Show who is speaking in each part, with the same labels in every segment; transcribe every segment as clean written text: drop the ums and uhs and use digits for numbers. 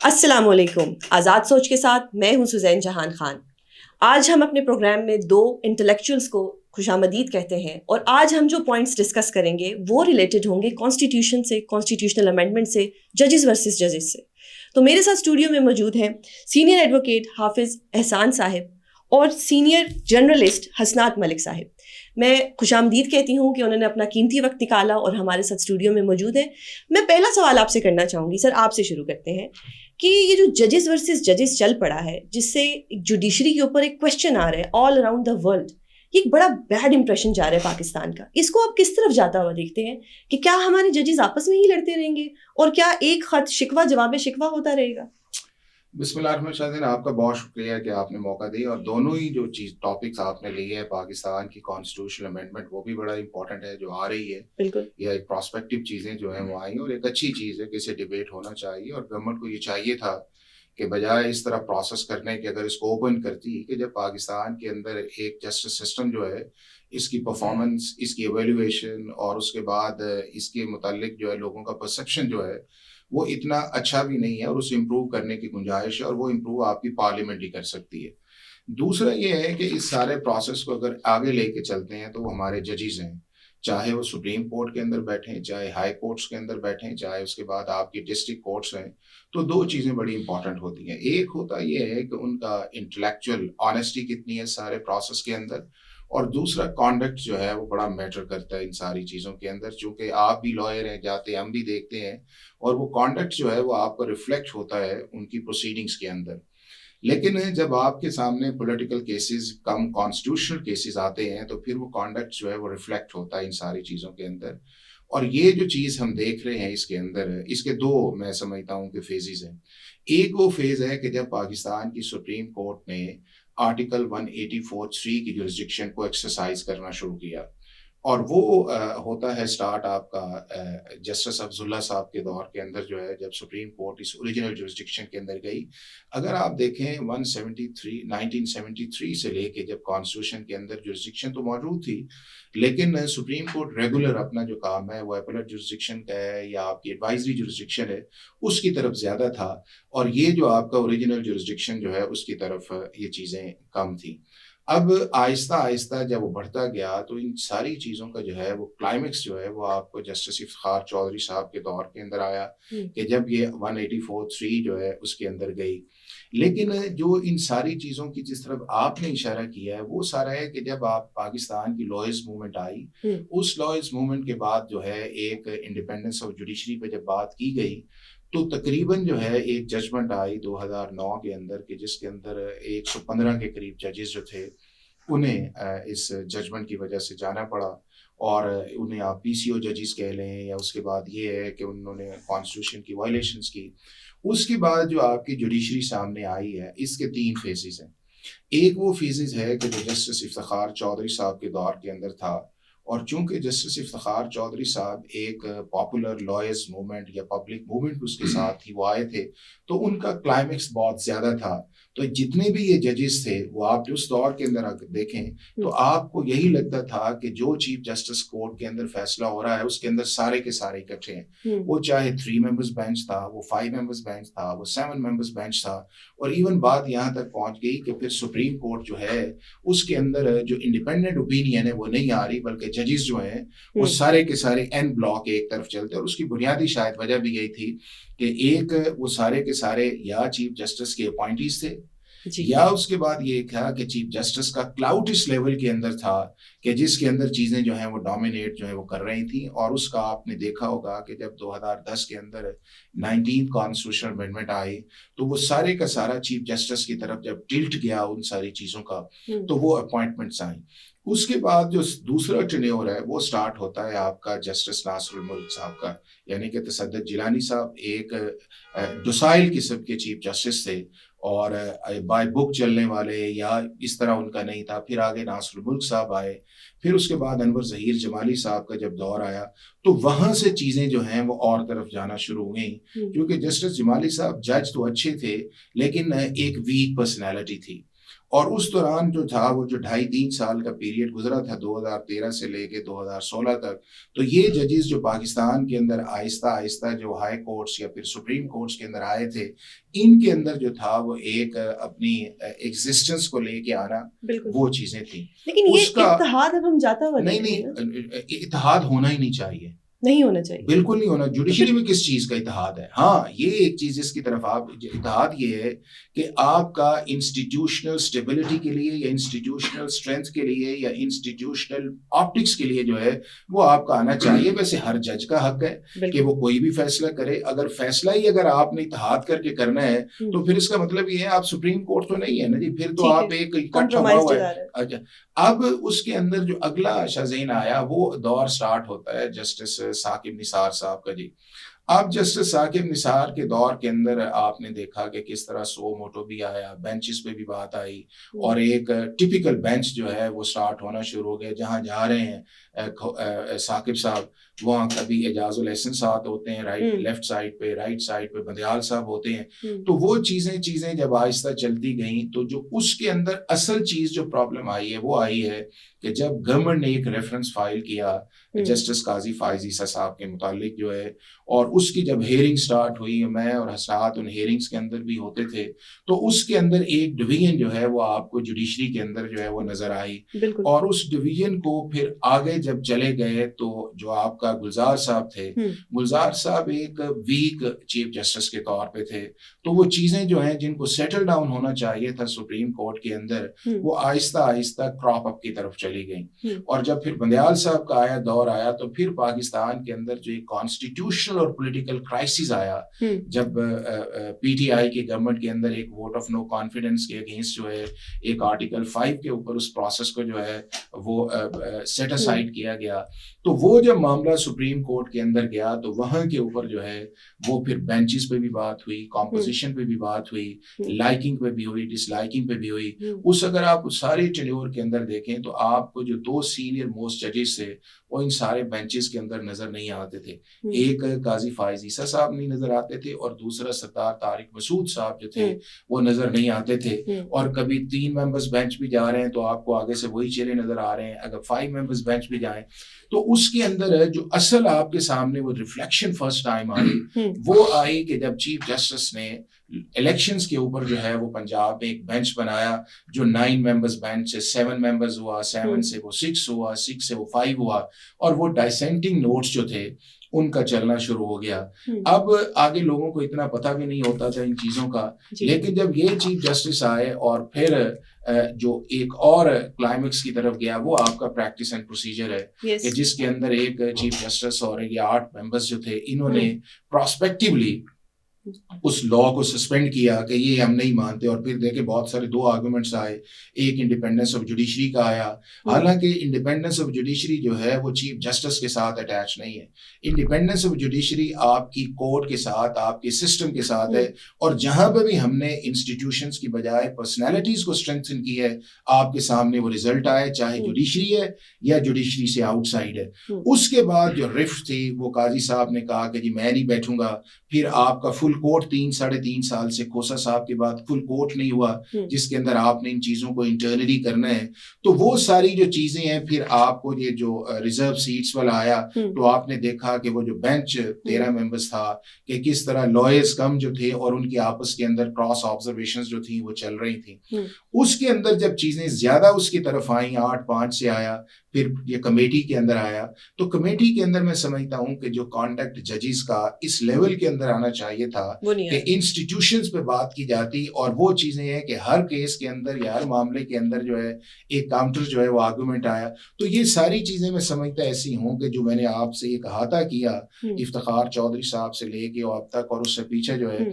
Speaker 1: السلام علیکم. آزاد سوچ کے ساتھ میں ہوں سزین جہان خان. آج ہم اپنے پروگرام میں دو انٹلیکچوئلس کو خوش آمدید کہتے ہیں، اور آج ہم جو پوائنٹس ڈسکس کریں گے وہ ریلیٹڈ ہوں گے کانسٹیٹیوشن سے، کانسٹیٹیوشنل امینڈمنٹ سے، ججز ورسز ججز سے. تو میرے ساتھ اسٹوڈیو میں موجود ہیں سینئر ایڈوکیٹ حافظ احسان صاحب اور سینئر جرنلسٹ حسنات ملک صاحب. میں خوش آمدید کہتی ہوں کہ انہوں نے اپنا قیمتی وقت نکالا اور ہمارے ساتھ اسٹوڈیو میں موجود ہیں. میں پہلا سوال آپ سے کرنا چاہوں گی. سر آپ سے شروع کرتے ہیں کہ یہ جو ججز ورسز ججز چل پڑا ہے، جس سے جوڈیشری کے اوپر ایک کوشچن آ رہا ہے آل اراؤنڈ دا ورلڈ، یہ ایک بڑا بیڈ امپریشن جا رہا ہے پاکستان کا. اس کو آپ کس طرف جاتا ہوا دیکھتے ہیں کہ کیا ہمارے ججز آپس میں ہی لڑتے رہیں گے اور کیا ایک خط شکوہ جواب شکوہ ہوتا رہے گا؟
Speaker 2: بسم اللہ الرحمن الرحیم. آپ کا بہت شکریہ کہ آپ نے موقع دی، اور دونوں ہی جو ٹاپکس آپ نے لیے ہے پاکستان کی کانسٹیٹیوشنل امینڈمنٹ، وہ بھی بڑا امپورٹنٹ ہے جو آ رہی ہے.
Speaker 1: بالکل.
Speaker 2: یہ ایک پراسپیکٹو چیزیں جو ہیں وہ آئیں، اور ایک اچھی چیز ہے کہ اسے ڈیبیٹ ہونا چاہیے، اور گورنمنٹ کو یہ چاہیے تھا کہ بجائے اس طرح پروسیس کرنے کے اگر اس کو اوپن کرتی کہ جب پاکستان کے اندر ایک جسٹس سسٹم جو ہے اس کی پرفارمنس، اس کی ایویلیویشن اور اس کے بعد اس کے متعلق جو ہے لوگوں کا پرسیپشن جو ہے وہ اتنا اچھا بھی نہیں ہے، اور اسے امپروو کرنے کی گنجائش ہے، اور وہ امپروو آپ کی پارلیمنٹ ہی کر سکتی ہے. دوسرا یہ ہے کہ اس سارے پروسیس کو اگر آگے لے کے چلتے ہیں تو وہ ہمارے ججز ہیں، چاہے وہ سپریم کورٹ کے اندر بیٹھیں، چاہے ہائی کورٹس کے اندر بیٹھیں، چاہے اس کے بعد آپ کی ڈسٹرکٹ کورٹس ہیں. تو دو چیزیں بڑی امپورٹنٹ ہوتی ہیں. ایک ہوتا یہ ہے کہ ان کا انٹلیکچوئل آنیسٹی کتنی ہے سارے پروسیس کے اندر، اور دوسرا کانڈکٹ جو ہے وہ بڑا میٹر کرتا ہے ان ساری چیزوں کے اندر. چونکہ آپ بھی لائر ہیں، جاتے ہم بھی دیکھتے ہیں، اور وہ کانڈکٹ جو ہے وہ آپ کو ریفلیکٹ ہوتا ہے ان کی پروسیڈنگز کے اندر. لیکن جب آپ کے سامنے پولیٹیکل کیسز کم کانسٹیٹیوشنل کیسز آتے ہیں تو پھر وہ کانڈکٹ جو ہے وہ ریفلیکٹ ہوتا ہے ان ساری چیزوں کے اندر. اور یہ جو چیز ہم دیکھ رہے ہیں اس کے اندر، اس کے دو میں سمجھتا ہوں کہ فیزز ہیں. ایک وہ فیز ہے کہ جب پاکستان کی سپریم کورٹ نے آرٹیکل 184(3) کی جورسڈکشن کو ایکسرسائز کرنا شروع کیا، اور وہ ہوتا ہے سٹارٹ آپ کا جسٹس افضل صاحب کے دور کے اندر جو ہے، جب سپریم کورٹ اس اوریجنل جورسڈکشن کے اندر گئی. اگر آپ دیکھیں 1973 سے لے کے جب کانسٹیٹیوشن کے اندر جورسڈکشن تو موجود تھی، لیکن سپریم کورٹ ریگولر اپنا جو کام ہے وہ اپیلیٹ جورسڈکشن کا ہے یا آپ کی ایڈوائزری جورسڈکشن ہے اس کی طرف زیادہ تھا، اور یہ جو آپ کا اوریجنل جورسڈکشن جو ہے اس کی طرف یہ چیزیں کم تھیں. اب آہستہ آہستہ جب وہ بڑھتا گیا تو ان ساری چیزوں کا جو ہے وہ کلائمیکس جو ہے وہ آپ کو جسٹس افتخار چودھری صاحب کے دور کے اندر آیا، کہ جب یہ 184(3) جو ہے اس کے اندر گئی. لیکن جو ان ساری چیزوں کی جس طرف آپ نے اشارہ کیا ہے وہ سارا ہے کہ جب آپ پاکستان کی لوئرز موومنٹ آئی، اس لوئرز موومنٹ کے بعد جو ہے ایک انڈیپینڈنس آف جوڈیشری پہ جب بات کی گئی تو تقریباً جو ہے ایک ججمنٹ آئی 2009 کے اندر کہ جس کے اندر 115 کے قریب ججز جو تھے انہیں اس ججمنٹ کی وجہ سے جانا پڑا، اور انہیں آپ پی سی او ججز کہہ لیں، یا اس کے بعد یہ ہے کہ انہوں نے کانسٹیٹیوشن کی وائلیشنز کی. اس کے بعد جو آپ کی جوڈیشری سامنے آئی ہے اس کے 3 فیزز ہیں. ایک وہ فیزز ہے کہ جو جسٹس افتخار چودھری صاحب کے دور کے اندر تھا، اور چونکہ جسٹس افتخار چودھری صاحب ایک پاپولر لائرز موومنٹ یا پبلک موومنٹ اس کے ساتھ ہی وہ آئے تھے، تو ان کا کلائمیکس بہت زیادہ تھا. تو جتنے بھی یہ ججز تھے وہ آپ اس دور کے اندر اگر دیکھیں تو آپ کو یہی لگتا تھا کہ جو چیف جسٹس کورٹ کے اندر فیصلہ ہو رہا ہے اس کے اندر سارے کے سارے اکٹھے ہیں. وہ چاہے 3 ممبرز بینچ تھا، وہ 5 ممبرز بینچ تھا، وہ 7 ممبرز بینچ تھا، اور ایون بات یہاں تک پہنچ گئی کہ پھر سپریم کورٹ جو ہے اس کے اندر جو انڈیپینڈنٹ اوپینین ہے وہ نہیں آ رہی، بلکہ ججز جو ہیں وہ سارے کے سارے این بلاک ایک طرف چلتے. اور اس کی بنیادی شاید وجہ بھی یہی تھی کہ ایک وہ سارے کے سارے یا چیف جسٹس کے اپوائنٹیز تھے، یا اس کے بعد یہ تھا کہ چیف جسٹس کا کلاؤڈ اس لیول کے اندر تھا کہ جس کے اندر چیزیں جو ہیں وہ ڈومینیٹ جو ہے وہ کر رہی تھیں. اور اس کا آپ نے دیکھا ہوگا کہ جب 2010 کے اندر 19 کانسٹیٹیوشنل امینڈمنٹ آئی تو وہ سارے کا سارا چیف جسٹس کی طرف جب ٹلٹ گیا ان ساری چیزوں کا تو وہ اپوائنٹمنٹس آئیں. اس کے بعد جو دوسرا ٹینیور ہے وہ سٹارٹ ہوتا ہے آپ کا جسٹس ناصر الملک صاحب کا، یعنی کہ تصدق جیلانی صاحب ایک ڈوسائل قسم کے چیف جسٹس تھے، اور بائی بک چلنے والے یا اس طرح ان کا نہیں تھا. پھر آگے ناصر الملک صاحب آئے، پھر اس کے بعد انور ظہیر جمالی صاحب کا جب دور آیا تو وہاں سے چیزیں جو ہیں وہ اور طرف جانا شروع ہو گئیں، کیونکہ جسٹس جمالی صاحب جج تو اچھے تھے لیکن ایک ویک پرسنالٹی تھی. اور اس دوران جو تھا وہ جو 2.5-3 سال کا پیریڈ گزرا تھا 2013 سے لے کے 2016 تک، تو یہ ججز جو پاکستان کے اندر آہستہ آہستہ جو ہائی کورٹس یا پھر سپریم کورٹس کے اندر آئے تھے، ان کے اندر جو تھا وہ ایک اپنی ایگزسٹنس کو لے کے آنا، وہ چیزیں تھیں.
Speaker 1: لیکن یہ اتحاد اب ہم جاتا ہوا
Speaker 2: نہیں، اتحاد ہونا ہی نہیں چاہیے،
Speaker 1: نہیں ہونا چاہیے،
Speaker 2: بالکل نہیں ہونا. جوڈیشری میں کس چیز کا اتحاد ہے؟ ہاں یہ ایک چیز اس کی طرف آپ اتحاد یہ ہے کہ آپ کا انسٹیٹیوشنل اسٹیبلٹی کے لیے یا انسٹیٹیوشنل اسٹرینتھ کے لیے یا انسٹیٹیوشنل آپٹکس کے لیے جو ہے وہ آپ کا آنا چاہیے. ویسے ہر جج کا حق ہے کہ وہ کوئی بھی فیصلہ کرے. اگر فیصلہ ہی اگر آپ نے اتحاد کر کے کرنا ہے تو پھر اس کا مطلب یہ ہے آپ سپریم کورٹ تو نہیں ہے نا جی، پھر تو آپ ایک اکٹھا ہوا ہے. اچھا، اب اس کے اندر جو اگلا شاذین آیا وہ دور سٹارٹ ہوتا ہے جسٹس ثاقب نثار صاحب کا. جی اب جسٹس ثاقب نثار کے دور کے اندر آپ نے دیکھا کہ کس طرح سو موٹو بھی آیا، بینچز پہ بھی بات آئی، اور ایک ٹپیکل بینچ جو ہے وہ سٹارٹ ہونا شروع ہو گیا. جہاں جا رہے ہیں ثاقب صاحب وہاں کبھی اعجاز الاحسن صاحب ہوتے ہیں لیفٹ سائڈ پہ، رائٹ سائڈ پہ بندیال صاحب ہوتے ہیں. تو وہ چیزیں جب آہستہ چلتی گئیں تو جو اس کے اندر اصل چیز جو پرابلم آئی ہے وہ آئی ہے کہ جب گورنمنٹ نے ایک ریفرنس فائل کیا جسٹس قاضی فائز عیسیٰ صاحب کے متعلق جو ہے، اور اس کی جب ہیئرنگ سٹارٹ ہوئی، میں اور حسرات ان ہیئرنگز کے اندر بھی ہوتے تھے، تو اس کے اندر ایک ڈویژن جو ہے وہ آپ کو جوڈیشری کے اندر جو ہے وہ نظر آئی. اور اس ڈویژن کو پھر آگے جب چلے گئے تو جو آپ کا گلزار صاحب تھے، گلزار صاحب ایک ویک چیف جسٹس کے طور پہ تھے. تو وہ چیزیں جو ہیں جن کو سیٹل ڈاؤن ہونا چاہیے تھا سپریم کورٹ کے اندر، وہ آہستہ آہستہ کراپ اپ کی طرف چلی گئیں. اور جب پھر بندیال صاحب کا دور آیا تو پھر پاکستان کے اندر جو ایک کانسٹیٹیوشنل اور پولیٹیکل کرائسس آیا، جب پی ٹی آئی کی گورنمنٹ کے اندر ایک ووٹ آف نو کانفیڈنس کے اگینسٹ جو ہے ایک آرٹیکل 5 کے اوپر اس پروسیس کو جو ہے وہ سیٹ اسائڈ کیا گیا. تو وہ جب معاملہ سپریم کورٹ کے اندر گیا تو وہاں کے اوپر جو ہے وہ پھر بینچز پہ بھی بات ہوئی، کمپوزیشن پہ بھی بات ہوئی، لائکنگ پہ بھی ہوئی، ڈس لائکنگ پہ بھی ہوئی. اس اگر آپ ساری ٹینیور کے اندر دیکھیں تو آپ کو جو 2 سینئر موسٹ ججز تھے وہ ان سارے بینچز کے اندر نظر نہیں آتے تھے. ایک قاضی فائز عیسیٰ صاحب نہیں نظر آتے تھے اور دوسرا سردار طارق مسعود صاحب جو تھے وہ نظر نہیں آتے تھے. اور کبھی 3 ممبرز بینچ بھی جا رہے ہیں تو آپ کو آگے سے وہی چہرے نظر آ رہے ہیں. اگر 5 ممبرز بینچ بھی جائیں تو اس کے اندر جو اصل آپ کے سامنے وہ ریفلیکشن فرسٹ ٹائم آئی وہ آئی کہ جب چیف جسٹس نے الیکشنز کے اوپر جو ہے وہ پنجاب میں ایک بینچ بنایا جو 9 ممبرز بینچ سے 7 ممبرز ہوا، 7 سے وہ 6 ہوا، 6 سے وہ 5 ہوا، اور وہ ڈائسینٹنگ نوٹس جو تھے ان کا چلنا شروع ہو گیا. اب آگے لوگوں کو اتنا پتہ بھی نہیں ہوتا تھا ان چیزوں کا، لیکن جب یہ چیف جسٹس آئے اور پھر جو ایک اور کلائمیکس کی طرف گیا وہ آپ کا پریکٹس اینڈ پروسیجر ہے کہ جس کے اندر ایک چیف جسٹس اور یہ 8 ممبرز جو تھے انہوں نے پراسپیکٹیولی اس لا کو سسپینڈ کیا کہ یہ ہم نہیں مانتے. اور پھر دیکھیں بہت سارے 2 آرگومنٹس آئے، ایک انڈیپینڈنس آف جوڈیشری کا آیا. حالانکہ انڈیپینڈنس آف جوڈیشری جو ہے وہ چیف جسٹس کے ساتھ اٹیچ نہیں ہے. انڈیپینڈنس آف جوڈیشری آپ کی کورٹ کے ساتھ، آپ کے سسٹم کے ساتھ ہے. اور جہاں پہ بھی ہم نے انسٹیٹیوشنس کی بجائے پرسنالٹیز کو اسٹرینتھن کی ہے آپ کے سامنے وہ رزلٹ آئے، چاہے جوڈیشری ہے یا جوڈیشری سے آؤٹ سائڈ ہے. اس کے بعد جو رفٹ تھی وہ قاضی صاحب نے کہا کہ جی میں نہیں بیٹھوں گا. پھر آپ کا فل کورٹ 3-3.5 سال سے کھوسا صاحب کے بعد فل کورٹ نہیں ہوا جس کے اندر آپ نے ان چیزوں کو انٹرنلی کرنا ہے. تو وہ ساری جو چیزیں ہیں پھر آپ کو یہ جو ریزرو سیٹس والا آیا تو آپ نے دیکھا کہ وہ جو بینچ 13 ممبرز تھا کہ کس طرح لائرز کم جو تھے اور ان کی آپس کے اندر کراس آبزرویشنز جو تھیں وہ چل رہی تھیں. اس کے اندر جب چیزیں زیادہ اس کی طرف آئیں، 8-5 سے آیا، پھر یہ کمیٹی کے اندر آیا. تو کمیٹی کے اندر میں سمجھتا ہوں کہ جو کانٹیکٹ ججز کا اس لیول کے اندر آنا چاہیے تھا کہ انسٹیٹیوشنز پہ بات کی جاتی، اور وہ چیزیں ہیں کہ ہر کیس کے اندر یا ہر معاملے کے اندر جو ہے ایک کاؤنٹر جو ہے وہ آرگومنٹ آیا. تو یہ ساری چیزیں میں سمجھتا ایسی ہوں کہ جو میں نے آپ سے ایک احاطہ کیا افتخار چودھری صاحب سے لے کے اب تک اور اس سے پیچھے جو ہے،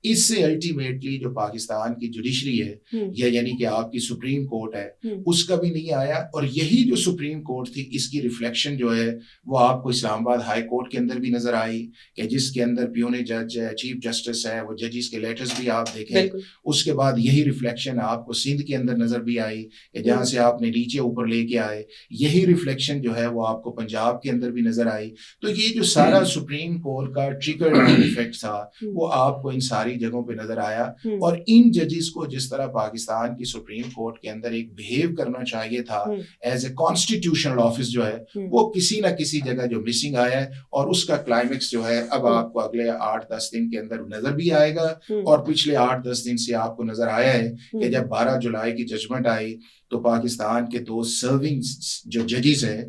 Speaker 2: اس سے الٹیمیٹلی جو پاکستان کی جوڈیشری ہے یا یعنی کہ آپ کی سپریم کورٹ ہے اس کا بھی نہیں آیا. اور یہی جو سپریم کورٹ تھی اس کی ریفلیکشن جو ہے وہ آپ کو اسلام آباد ہائی کورٹ کے اندر بھی نظر آئی کہ جس کے اندر پیونے جج چیف جسٹس ہے وہ ججز کے لیٹرز بھی آپ دیکھیں, اس کے بعد یہی ریفلیکشن آپ کو سندھ کے اندر نظر بھی آئی کہ جہاں سے آپ نے نیچے اوپر لے کے آئے, یہی ریفلیکشن جو ہے وہ آپ کو پنجاب کے اندر بھی نظر آئی. تو یہ جو سارا سپریم کورٹ کا ٹریکل ڈاؤن ایفیکٹ تھا وہ آپ کو ان ساری جگہوں پہ نظر آیا. اور ان ججز کو جس طرح پاکستان کی سپریم کورٹ کے اندر ایک بہیو کرنا چاہیے تھا ایز اے کانسٹیٹیوشنل آفس جو ہے وہ کسی نہ کسی جگہ جو مسنگ آیا ہے, اور اس کا کلائمیکس جو ہے اب آپ کو اگلے 8-10 دن کے اندر نظر بھی آئے گا. اور پچھلے 8-10 دن سے آپ کو نظر آیا ہے کہ جب 12 جولائی کی ججمنٹ آئی تو پاکستان کے 2 سرونگ جو ججز ہیں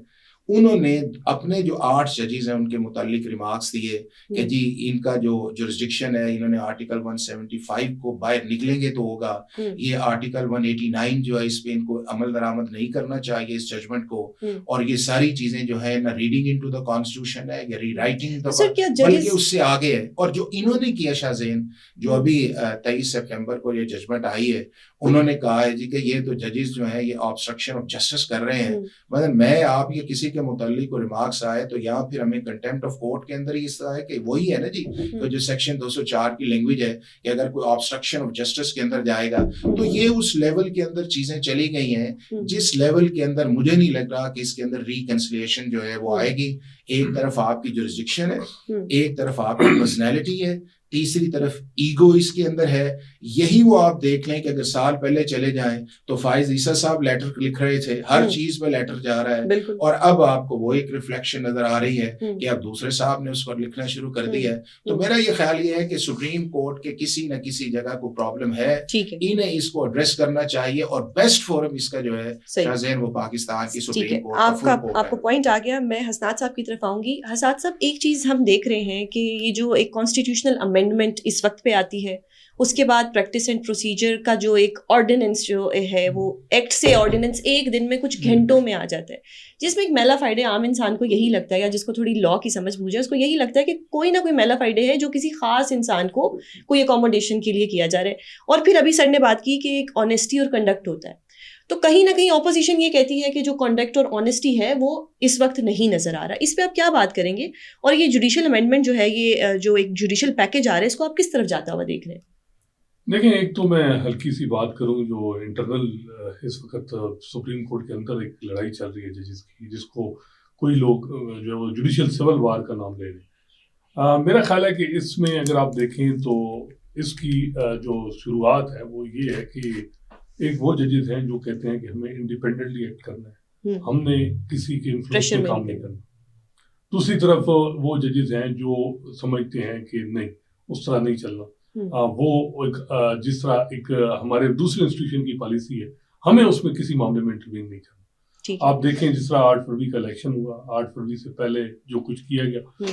Speaker 2: انہوں نے اپنے جو 8 ججز ہیں ان کے متعلق ریمارکس دیے کہ جی ان کا جو جورسڈکشن ہے انہوں نے آرٹیکل 175 کو باہر نکلیں گے تو ہوگا, یہ آرٹیکل 189 جو ہے اس پہ ان کو عمل درآمد نہیں کرنا چاہیے اس ججمنٹ کو, اور یہ ساری چیزیں جو ہے نہ ریڈنگ انٹو دا کانسٹیٹیوشن ہے یا ری رائٹنگ بلکہ اس سے آگے ہے. اور جو انہوں نے کیا شاہ زین جو ابھی 23 سپٹمبر کو یہ ججمنٹ آئی ہے, انہوں نے کہا ہے جی کہ یہ تو ججز جو ہیں یہ آبسٹرکشن آف جسٹس کر رہے ہیں. مطلب میں آپ یہ کسی کے متعلق ریمارکس آئے تو یہاں پھر ہمیں کنٹیمپٹ آف کورٹ کے اندر ہی اس طرح ہے کہ وہی ہے نا جی تو جو سیکشن 204 کی لینگویج ہے کہ اگر کوئی آبسٹرکشن آف جسٹس کے اندر جائے گا تو یہ اس لیول کے اندر چیزیں چلی گئی ہیں جس لیول کے اندر مجھے نہیں لگ رہا کہ اس کے اندر ریکنسلیشن جو ہے وہ آئے گی. ایک طرف آپ کی جورسڈکشن ہے, ایک طرف آپ کی پرسنالٹی ہے, تیسری طرف ایگو اس کے اندر ہے. یہی وہ آپ دیکھ لیں کہ اگر سال پہلے چلے جائیں تو فائز عیسیٰ صاحب لیٹر لکھ رہے تھے, ہر چیز پہ لیٹر جا رہا ہے, اور اب آپ کو وہ ایک ریفلیکشن نظر آ رہی ہے کہ اب دوسرے صاحب نے اس پر لکھنا شروع کر دیا ہے. تو میرا یہ خیال یہ ہے کہ سپریم کورٹ کے کسی نہ کسی جگہ کو پرابلم ہے, انہیں اس کو ایڈریس کرنا چاہیے, اور بیسٹ فورم اس کا جو ہے شاہ زین وہ پاکستان کی سپریم کورٹ.
Speaker 1: آپ کو پوائنٹ آ گیا. میں حسنات صاحب کی طرف آؤں گی. حسنات صاحب ایک چیز ہم دیکھ رہے ہیں کہ یہ جو ایک کانسٹیٹیوشنل امینڈمنٹ اس وقت پہ آتی ہے, اس کے بعد پریکٹس اینڈ پروسیجر کا جو ایک آرڈیننس جو ہے وہ ایکٹ سے آرڈیننس ایک دن میں کچھ گھنٹوں میں آ جاتا ہے, جس میں ایک میلا فائڈے عام انسان کو یہی لگتا ہے, یا جس کو تھوڑی لا کی سمجھ بوجھ ہے اس کو یہی لگتا ہے کہ کوئی نہ کوئی میلا فائڈے ہے جو کسی خاص انسان کو کوئی اکوموڈیشن کے لیے کیا جا رہا ہے. اور پھر ابھی سر نے بات کی کہ ایک آنیسٹی اور کنڈکٹ ہوتا ہے, تو کہیں نہ کہیں اپوزیشن یہ کہتی ہے کہ جو کنڈکٹ اور آنیسٹی ہے وہ اس وقت نہیں نظر آ رہا. اس پہ آپ کیا بات کریں گے, اور یہ جوڈیشل امینڈمنٹ جو ہے یہ جو ایک جوڈیشل پیکج آ رہا ہے اس کو آپ کس طرف جاتا ہوا دیکھ رہے ہیں؟
Speaker 3: دیکھیں, ایک تو میں ہلکی سی بات کروں جو انٹرنل اس وقت سپریم کورٹ کے اندر ایک لڑائی چل رہی ہے ججز کی, جس کو کوئی لوگ جو ہے وہ جوڈیشل سول وار کا نام لے رہے ہیں. میرا خیال ہے کہ اس میں اگر آپ دیکھیں تو اس کی جو شروعات ہے وہ یہ ہے کہ ایک وہ ججز ہیں جو کہتے ہیں کہ ہمیں انڈیپینڈنٹلی ایکٹ کرنا ہے, ہم نے کسی کے انفلوئنس میں کام نہیں کرنا. دوسری طرف وہ ججز ہیں جو سمجھتے ہیں کہ نہیں اس طرح نہیں چلنا, وہ ایک جس طرح ایک ہمارے دوسرے انسٹیٹیوشن کی پالیسی ہے ہمیں اس میں کسی معاملے میں انٹروین نہیں کرنا. آپ دیکھیں جس طرح 8 فروری کا الیکشن ہوا, 8 فروری سے پہلے جو کچھ کیا گیا,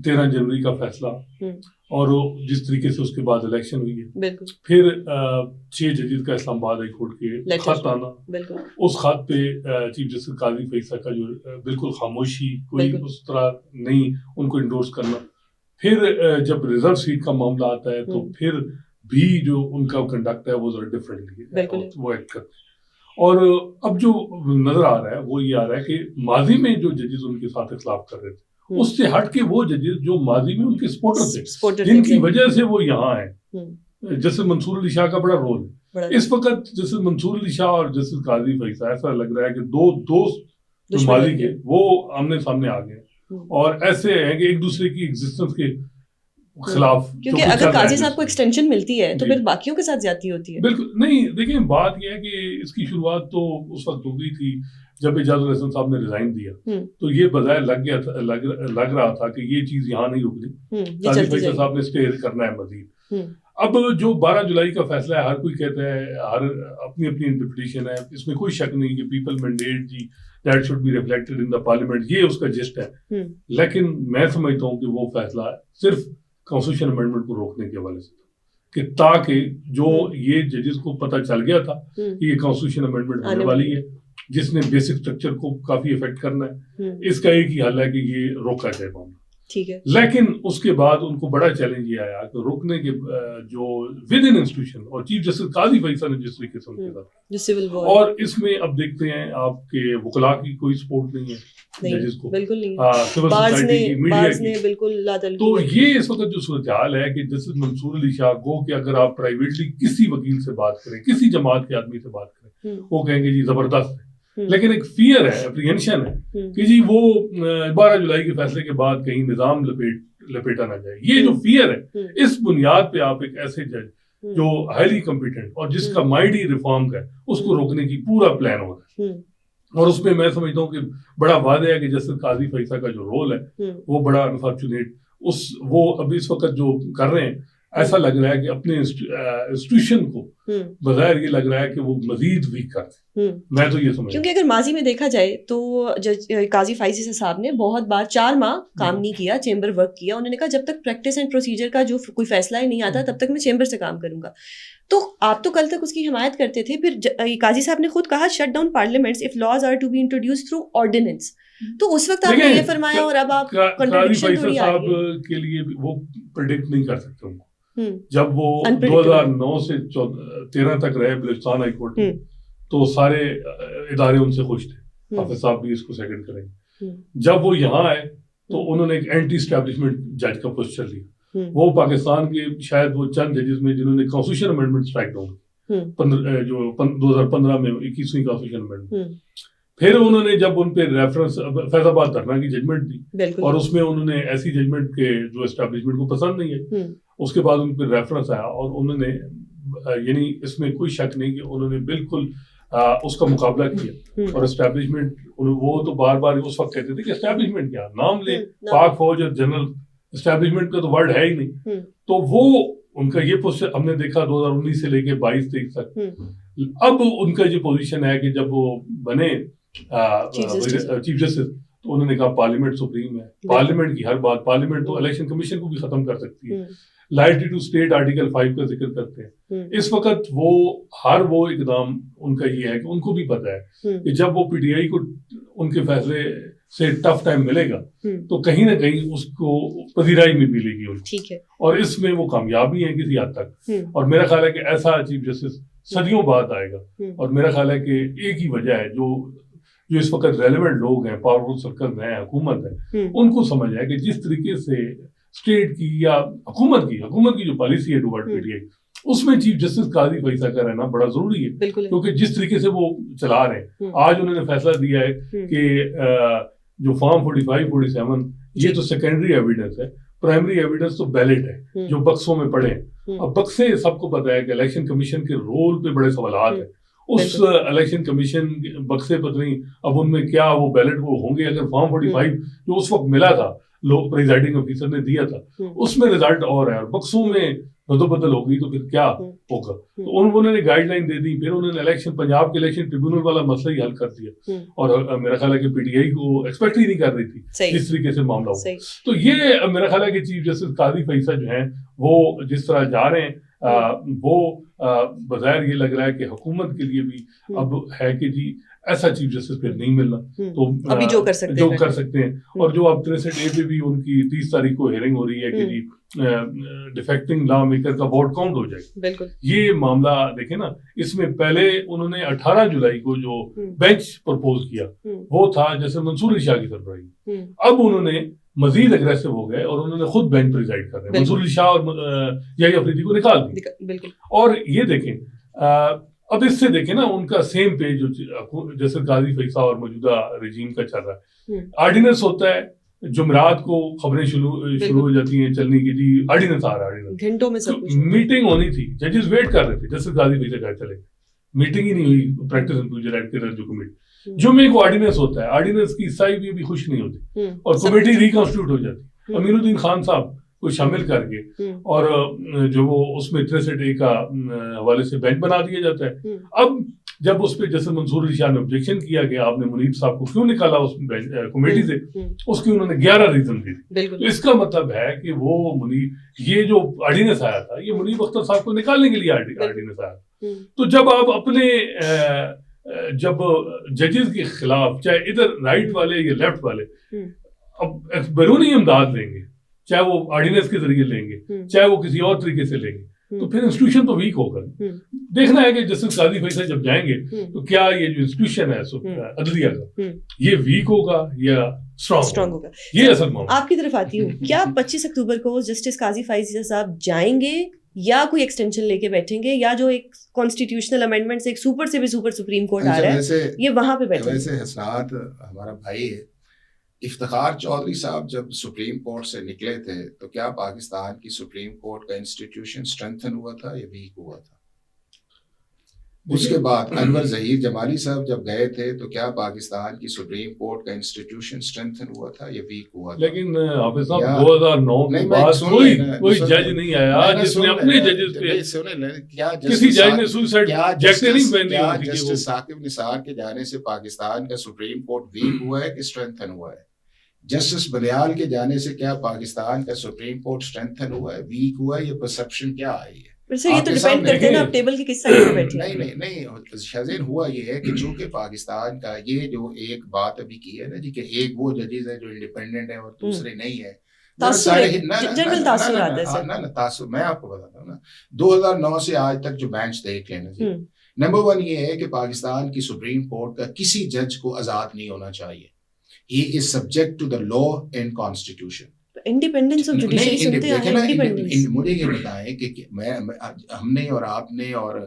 Speaker 3: 13 جنوری کا فیصلہ, اور جس طریقے سے اس کے بعد الیکشن ہوئی ہے, پھر 6 ججز کا اسلام آباد ہائی کورٹ کے خط آنا, اس خط پہ چیف جسٹس قاضی فیصل کا جو بالکل خاموشی, کوئی اس طرح نہیں ان کو انڈورس کرنا. پھر جب ریزرو سیٹ کا معاملہ آتا ہے تو پھر بھی جو ان کا کنڈکٹ ہے وہ ذرا ڈفرینٹلی وہ ایکٹ کرتے ہیں. اور اب جو نظر آ رہا ہے وہ یہ آ رہا ہے کہ ماضی میں جو ججز ان کے ساتھ اختلاف کر رہے تھے اس سے ہٹ کے وہ ججز جو ماضی میں ان کے سپورٹر تھے, جن کی وجہ سے وہ یہاں ہیں, جیسے منصور علی شاہ کا بڑا رول ہے اس وقت. جیسے منصور علی شاہ اور جسٹس قاضی فیصل, ایسا لگ رہا ہے کہ دو دوست ماضی کے وہ آمنے سامنے آ گئے, اور ایسے ہیں کہ ایک دوسرے کی ایگزسٹنس کے خلاف.
Speaker 1: کیونکہ اگر قاضی صاحب کو ایکسٹینشن ملتی ہے تو پھر باقیوں کے ساتھ زیادتی ہوتی ہے.
Speaker 3: بالکل نہیں, دیکھیں بات یہ ہے کہ اس کی شروعات تو اس وقت ہو گئی تھی جب اعجاز الحسن صاحب نے ریزائن دیا, تو یہ بظاہر لگ رہا تھا کہ یہ چیز یہاں نہیں رکنی, قاضی فیصل صاحب نے اسٹے کرنا ہے مزید. اب جو 12 جولائی کا فیصلہ ہے, ہر کوئی کہتا ہے, ہر اپنی اپنی انٹرپریٹیشن ہے, اس میں کوئی شک نہیں کہ پیپل مینڈیٹ جی that should be reflected in the parliament, یہ اس کا جسٹ ہے. لیکن میں سمجھتا ہوں کہ وہ فیصلہ صرف کانسٹیٹیوشن امینڈمنٹ کو روکنے کے حوالے سے تھا, کہ تاکہ جو یہ ججز کو پتہ چل گیا تھا کہ یہ کانسٹیٹیوشن امینڈمنٹ ہونے والی ہے جس نے بیسک اسٹرکچر کو کافی افیکٹ کرنا ہے, اس کا ایک ہی حل ہے کہ یہ روکا جائے معاملہ.
Speaker 1: ٹھیک ہے.
Speaker 3: لیکن اس کے بعد ان کو بڑا چیلنج یہ آیا کہ رکنے کے جو ود ان انسٹیٹیوشن اور چیف جسٹس قاضی فیصل نے جس طریقے سے ان کے ساتھ, اور اس میں اب دیکھتے ہیں آپ کے وکلاء کی کوئی سپورٹ نہیں ہے ججز کو,
Speaker 1: بالکل نہیں,
Speaker 3: سول سوسائٹی کی, میڈیا کی,
Speaker 1: بالکل.
Speaker 3: تو یہ اس وقت جو صورتحال ہے کہ جسٹس منصور علی شاہ گو کہ اگر آپ پرائیویٹلی کسی وکیل سے بات کریں, کسی جماعت کے آدمی سے بات کریں, وہ کہیں گے جی زبردست ہے, لیکن ایک فیئر ہے, اپریہنشن ہے کہ جی وہ 12 جولائی کے فیصلے کے بعد کہیں نظام لپیٹا نہ جائے. یہ جو فیئر ہے, اس بنیاد پہ آپ ایک ایسے جج جو ہائیلی کمپیٹنٹ اور جس کا مائنڈ ہی ریفارم کا ہے, اس کو روکنے کی پورا پلان ہوتا ہے. اور اس میں میں سمجھتا ہوں کہ بڑا واضح ہے کہ جسٹس قاضی فیصل کا جو رول ہے وہ بڑا انفارچونیٹ, وہ ابھی اس وقت جو کر رہے ہیں ایسا لگ رہا ہے کہ اپنے انسٹیٹیوشن کو بظاہر یہ لگ رہا ہے کہ وہ مزید ویک کرتے. میں تو یہ سمجھ,
Speaker 1: کیونکہ اگر ماضی میں دیکھا جائے تو قاضی فائزی صاحب نے بہت بار 4 ماہ کام نہیں کیا, چیمبر ورک کیا. انہوں نے کہا جب تک پریکٹس اینڈ پروسیجر کا جو کوئی فیصلہ ہی نہیں آتا تب تک میں چیمبر سے کام کروں گا. تو آپ تو کل تک اس کی حمایت کرتے تھے, پھر قاضی صاحب نے خود کہا shut down parliaments if laws are to be introduced through ordinance. تو اس وقت آپ نے یہ فرمایا اور اب آپ کنٹراڈکشن تھوڑی آ رہی ہے.
Speaker 3: صاحب کے لیے وہ پریڈکٹ نہیں کر سکتے ان کو. جب وہ 2009 سے 13 تک رہے بلوچستان ہائی کورٹ میں, تو سارے ادارے ان سے خوش تھے, حافظ صاحب بھی اس کو سیکنڈ کریں گے. جب وہ یہاں آئے تو انہوں نے ایک اینٹی اسٹیبلشمنٹ جج کا پوسچر لیا. وہ پاکستان کے شاید وہ چند ججز میں جنہوں نے کانسٹیٹیوشن امینڈمنٹ اسٹرائک ڈاؤن جو 2015 میں 21ویں کانسٹیٹیوشن امینڈمنٹ, پھر انہوں نے جب ان پہ ریفرنس فیض آباد دھرنا کی ججمنٹ دی اور اس میں انہوں نے ایسی ججمنٹ کے جو اسٹیبلشمنٹ کو پسند نہیں ہے, اس کے بعد ان پہ ریفرنس آیا اور انہوں نے, یعنی اس میں کوئی شک نہیں کہ انہوں نے بالکل اس کا مقابلہ کیا. اور اسٹیبلشمنٹ, وہ تو بار بار اس وقت کہتے تھے کہ اسٹیبلشمنٹ کیا نام لے, پاک فوج اور جنرل, اسٹیبلشمنٹ کا تو ورڈ ہے ہی نہیں. تو وہ ان کا یہ پوزیشن ہم نے دیکھا 2019 سے لے کے 22-23 تک. اب ان کا یہ پوزیشن ہے کہ جب وہ بنے چیف جسٹس تو انہوں نے کہا پارلیمنٹ سپریم ہے, پارلیمنٹ کی ہر بات, پارلیمنٹ تو الیکشن کمیشن کو بھی ختم کر سکتی ہے. لائٹی ٹو اسٹیٹ آرٹیکل 5 کا ذکر کرتے ہیں. اس وقت وہ اقدام ان کا یہ ہے کہ ان کو بھی پتا ہے کہ جب وہ پی ٹی آئی کو ان کے فیصلے سے ٹف ٹائم ملے گا تو کہیں نہ کہیں اس کو پذیرائی میں ملے گی ان کو, اور اس میں وہ کامیابی ہے کسی حد تک. اور میرا خیال ہے کہ ایسا چیف جسٹس صدیوں بعد آئے گا. اور میرا خیال ہے کہ ایک ہی وجہ ہے, جو اس وقت ریلیونٹ لوگ ہیں, پاورفل سرکل ہیں, حکومت ہے, ان کو سمجھ ہے کہ جس طریقے سے اسٹیٹ کی یا حکومت کی جو پالیسی ہے ٹوورڈ پی ٹی آئی, اس میں چیف جسٹس قاضی فیصل کا رہنا بڑا ضروری ہے, کیونکہ جس طریقے سے وہ چلا رہے ہیں. آج انہوں نے فیصلہ دیا ہے کہ جو فارم 45-47 یہ تو سیکنڈری ایویڈنس ہے, پرائمری ایویڈنس تو بیلٹ ہے جو بکسوں میں پڑے ہیں. اب بکسے سب کو پتا ہے کہ الیکشن کمیشن کے رول پہ بڑے سوالات ہیں. اس الیکشن کمیشن بکسے پتہ نہیں اب ان میں کیا وہ بیلٹ وہ ہوں گے. اگر فارم 45 جو اس وقت ملا تھا لوگ پریزائڈنگ آفیسر نے دیا تھا, اس میں رزلٹ اور ہے, اور بکسوں میں بدو بدل ہو گئی تو پھر کیا ہوگا. تو انہوں نے گائیڈ لائن دے دی, پھر انہوں نے الیکشن پنجاب کے الیکشن ٹریبیونل والا مسئلہ ہی حل کر دیا. اور میرا خیال ہے کہ پی ٹی آئی کو ایکسپیکٹ ہی نہیں کر رہی تھی جس طریقے سے معاملہ ہوا. تو یہ میرا خیال ہے کہ چیف جسٹس قاضی فیصل جو ہیں وہ جس طرح جا رہے ہیں وہ بظاہر یہ لگ رہا ہے کہ حکومت کے لیے بھی اب ہے کہ جی ایسا چیف جسٹس پھر نہیں ملنا, تو
Speaker 1: ابھی جو کر سکتے ہیں.
Speaker 3: اور جو اب 63A پہ بھی ان کی 30 تاریخ کو ہیئرنگ ہو رہی ہے کہ جی ڈیفیکٹنگ لا میکر کا ووٹ کاؤنٹ ہو جائے.
Speaker 1: بالکل
Speaker 3: یہ معاملہ دیکھیں نا, اس میں پہلے انہوں نے 18 جولائی کو جو بینچ پرپوز کیا وہ تھا جیسے منصور علی شاہ کی سربراہی. اب انہوں نے مزید اگریسو ہو گئے اور انہوں نے خود بینچ پریزائڈ کر رہے ہیں. منصور علی شاہ اور یحییٰ افریدی کو نکال دی. اور یہ دیکھیں اب اس سے دیکھیں نا ان کا سیم پیج جیسے قاضی فیصل اور موجودہ رجیم کا چل رہا ہے. آرڈیننس ہوتا ہے, جمعرات کو خبریں شروع ہو جاتی ہیں چلنے کی, جی آرڈیننس آ رہا ہے,
Speaker 1: گھنٹوں میں سب کچھ.
Speaker 3: میٹنگ ہونی تھی, ججز ویٹ کر رہے تھے جیسے قاضی فیصل گئے چلے, میٹنگ ہی نہیں ہوئی. پریکٹس اینڈ پروسیجر ایکٹ کے جو کمیٹی جمعے کو آرڈیننس ہوتا ہے, آرڈیننس کی عیسائی بھی خوش نہیں ہوتی اور کمیٹی ریکانسٹیٹیوٹ ہو جاتی. امین الدین خان صاحب کو شامل کر کے اور جو وہ اس میں 63A کا حوالے سے بینچ بنا دیا جاتا ہے. اب جب اس پہ جیسے منصور علی شاہ نے آبجیکشن کیا کہ آپ نے منیب صاحب کو کیوں نکالا اس کمیٹی سے, اس کی انہوں نے 11 ریزن دی تھی. تو اس کا مطلب ہے کہ وہ منیب یہ جو آرڈیننس آیا تھا یہ منیب اختر صاحب کو نکالنے کے لیے آرڈیننس آیا. تو جب آپ اپنے جب ججز کے خلاف چاہے ادھر رائٹ والے یا لیفٹ والے اب بیرونی امداد لیں گے, چاہے وہ آرڈیننس کے ذریعے لیں گے, چاہے وہ کسی اور طریقے سے لیں گے, تو پھر انسٹیٹیوشن تو ویک ہوگا. دیکھنا ہے کہ جسٹس قاضی فیصل جب جائیں گے تو کیا یہ جو انسٹیٹیوشن ہے عدلیہ کا یہ ویک ہوگا یا اسٹرانگ ہوگا, یہ اصل معاملہ.
Speaker 1: آپ کی طرف آتی ہوں, کیا 25 اکتوبر کو جسٹس قاضی فیصل صاحب جائیں گے یا کوئی ایکسٹینشن لے کے بیٹھیں گے, یا جو ایک کانسٹیٹیوشنل امینڈمنٹ سے ایک سپر سے بھی سپر سپریم کورٹ آ رہا ہے یہ وہاں پہ بیٹھیں گے؟
Speaker 2: ویسے حسنات ہمارا بھائی ہے, افتخار چودھری صاحب جب سپریم کورٹ سے نکلے تھے تو کیا پاکستان کی سپریم کورٹ کا انسٹیٹیوشن اسٹرینتھن ہوا تھا یا ویک ہوا تھا؟ اس کے بعد انور ظہیر جمالی صاحب جب گئے تھے تو کیا پاکستان کی سپریم کورٹ کا انسٹیٹیوشن اسٹرینتھن ہوا تھا یا ویک ہوا تھا؟
Speaker 3: لیکن حافظ صاحب 2009 کے بعد کوئی جج نہیں آیا جس نے اپنے ججز پہ کسی جج نے سوسائڈ جیکٹ نہیں پہنی ہوتی.
Speaker 2: جسٹس ثاقب نثار کے جانے سے پاکستان کا سپریم کورٹ ویک ہوا ہے کہ اسٹرینتھن ہوا ہے؟ جسٹس بلیال کے جانے سے کیا پاکستان کا سپریم کورٹ اسٹرینتھن ہوا ہے, ویک ہوا ہے, یہ پرسپشن کیا آئی ہے؟
Speaker 1: یہ تو ڈیپینڈ کرتے ہیں نا آپ ٹیبل کے کس سائڈ پہ بیٹھے ہیں.
Speaker 2: نہیں شازین, ہوا یہ ہے کہ چونکہ پاکستان کا یہ جو ایک بات ابھی کی ہے نا جی کہ ایک وہ ججز ہیں جو انڈیپینڈنٹ ہیں اور دوسرے نہیں ہیں, تاثر میں آپ کو بتاتا ہوں نا, 2009 سے آج تک جو بینچ دیکھ لینا جی, نمبر 1 یہ ہے کہ پاکستان کی سپریم کورٹ کا کسی جج کو آزاد نہیں ہونا چاہیے. He is subject to the law and constitution.
Speaker 1: Independence of judiciary سنتے ہیں انڈیپینڈنس.
Speaker 2: مجھے یہ بتائیں کہ ہم نے اور آپ نے اور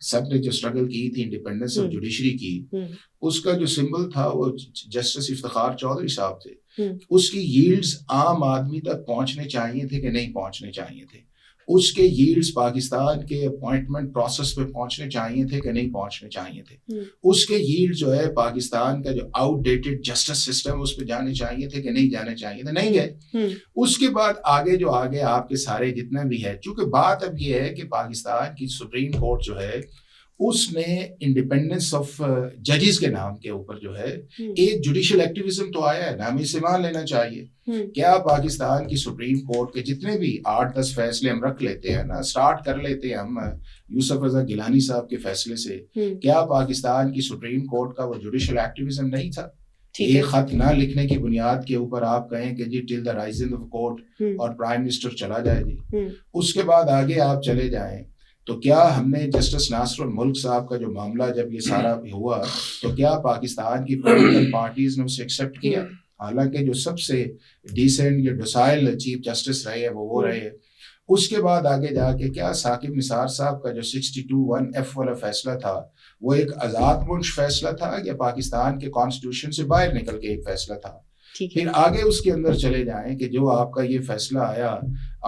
Speaker 2: سب نے جو اسٹرگل کی تھی انڈیپینڈنس آف جوڈیشری کی, اس کا جو سمبل تھا وہ جسٹس افتخار چودھری صاحب تھے. اس کی ییلڈز عام آدمی تک پہنچنے چاہیے تھے کہ نہیں پہنچنے چاہیے تھے؟ اس کے ییلڈز پاکستان کے اپوائنٹمنٹ پروسیس پہ پہنچنے چاہیے تھے کہ نہیں پہنچنے چاہیے تھے؟ اس کے ییلڈ جو ہے پاکستان کا جو آؤٹ ڈیٹڈ جسٹس سسٹم اس پہ جانے چاہیے تھے کہ نہیں جانے چاہیے تھے؟ نہیں گئے. اس کے بعد آگے آپ کے سارے جتنا بھی ہے, چونکہ بات اب یہ ہے کہ پاکستان کی سپریم کورٹ جو ہے اس نے انڈیپینڈنس آف ججز کے نام کے اوپر جو ہے ایک جوڈیشل ایکٹیویزم تو آیا ہے نا, ہمیں اسے مان لینا چاہیے. کیا پاکستان کی سپریم کورٹ کے جتنے بھی 8-10 فیصلے ہم رکھ لیتے ہیں نا, اسٹارٹ کر لیتے ہیں ہم یوسف رضا گیلانی صاحب کے فیصلے سے, کیا پاکستان کی سپریم کورٹ کا وہ جوڈیشل ایکٹیویزم نہیں تھا؟ ایک خط نہ لکھنے کی بنیاد کے اوپر آپ کہیں کہ جی ٹل دا رائزنگ آف کورٹ اور پرائم منسٹر چلا جائے جی. اس کے بعد آگے آپ چلے جائیں تو کیا ہم نے جسٹس ناصر الملک صاحب کا جو معاملہ جب یہ سارا ہوا تو کیا پاکستان کی پولیٹیکل پارٹیز نے اسے ایکسیپٹ کیا؟ حالانکہ جو سب سے ڈیسنٹ یا ڈوسائل چیف جسٹس رہے ہیں وہ رہے ہیں. اس کے بعد آگے جا کے کیا ثاقب نثار صاحب کا جو 62(1)(f) والا فیصلہ تھا وہ ایک آزاد منش فیصلہ تھا یا پاکستان کے کانسٹیٹیوشن سے باہر نکل کے ایک فیصلہ تھا؟ پھر آگے اس کے اندر چلے جائیں کہ جو آپ کا یہ فیصلہ آیا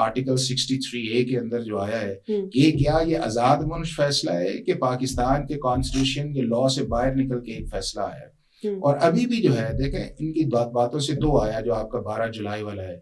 Speaker 2: آرٹیکل 63A کے اندر جو آیا ہے کہ کیا یہ آزاد منش فیصلہ ہے کہ پاکستان کے کانسٹیٹیوشن کے لا سے باہر نکل کے ایک فیصلہ آیا ہے؟ اور ابھی بھی جو ہے دیکھیں ان کی باتوں سے 2 آیا جو آپ کا 12 جولائی والا ہے.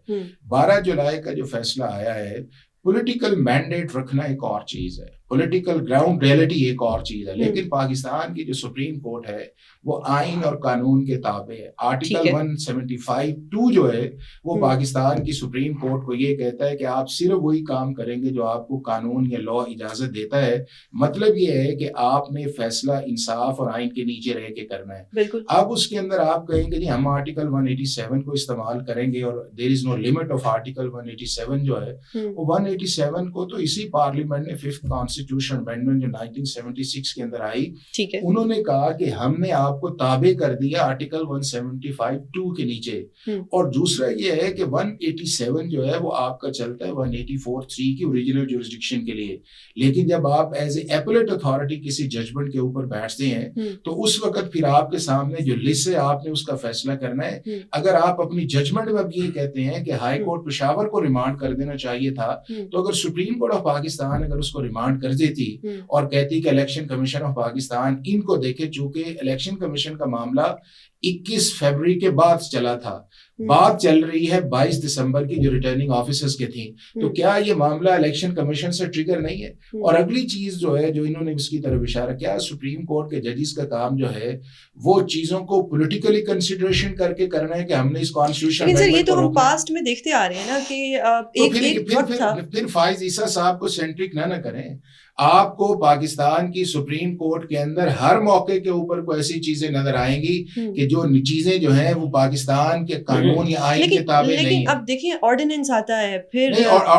Speaker 2: 12 جولائی کا جو فیصلہ آیا ہے, پولیٹیکل مینڈیٹ رکھنا ایک اور چیز ہے, پولیٹیکل گراؤنڈ ریئلٹی ایک اور چیز ہے, لیکن پاکستان کی جو سپریم کورٹ ہے وہ آئین اور قانون کے تابع ہے. آرٹیکل 175(2) جو ہے وہ پاکستان کی سپریم کورٹ کو یہ کہتا ہے کہ آپ صرف وہی کام کریں گے جو آپ کو قانون یا لا اجازت دیتا ہے. مطلب یہ ہے کہ آپ نے فیصلہ انصاف اور آئین کے نیچے رہ کے کرنا ہے. اب اس کے اندر آپ کہیں گے جی ہم آرٹیکل 187 کو استعمال کریں گے اور دیر از نو لمٹ آف آرٹیکل 187 جو ہے وہ 187 کو تو اسی پارلیمنٹ نے 5th کانسٹیٹیوشن امینڈمنٹ جو 1976 کے اندر آئی, انہوں نے کہا کہ ہم نے آپ کو تابع کر دیا آرٹیکل 175(2) کے نیچے. اور دوسرا یہ ہے کہ 187 جو ہے وہ آپ کا چلتا ہے 184(3) کی اوریجنل جورسڈکشن کے لیے. لیکن جب آپ ایز اے ایپلیٹ اتھارٹی کسی ججمنٹ کے اوپر بیٹھتے ہیں تو اس وقت پھر آپ کے سامنے جو لسٹ ہے آپ نے اس کا فیصلہ کرنا ہے. اگر آپ اپنی ججمنٹ میں اب یہ کہتے ہیں کہ ہائی کورٹ پشاور کو ریمانڈ کر دینا چاہیے تھا, تو اگر سپریم کورٹ آف پاکستان اگر اس کو ریمانڈ کر دیتی اور کہتی کہ الیکشن کمیشن آف پاکستان ان کو دیکھے, چونکہ الیکشن کمیشن کا معاملہ 21 فروری کے بعد چلا تھا, بات چل رہی ہے 22 دسمبر کی جو ریٹرننگ آفیسرز کے تھیں, تو کیا یہ معاملہ الیکشن کمیشن سے ٹریگر نہیں ہے؟ اور اگلی چیز جو ہے جو انہوں نے اس کی طرف اشارہ کیا, سپریم کورٹ کے ججز کا کام جو ہے وہ چیزوں کو پولیٹیکلی کنسیڈریشن کر کے کرنا ہے کہ ہم نے اس کانسٹیٹیوشن.
Speaker 1: لیکن سر یہ تو ہم پاسٹ میں دیکھتے آ رہے ہیں نا کہ ایک وقت تھا.
Speaker 2: پھر فائز عیسیٰ صاحب کو سینٹرک نہ کریں. آپ کو پاکستان کی سپریم کورٹ کے اندر ہر موقع کے اوپر کوئی ایسی چیزیں نظر آئیں گی کہ جو چیزیں جو ہیں وہ پاکستان کے قانون یا آئین کے تابع نہیں ہیں.
Speaker 1: لیکن اب دیکھیں آرڈیننس آتا ہے پھر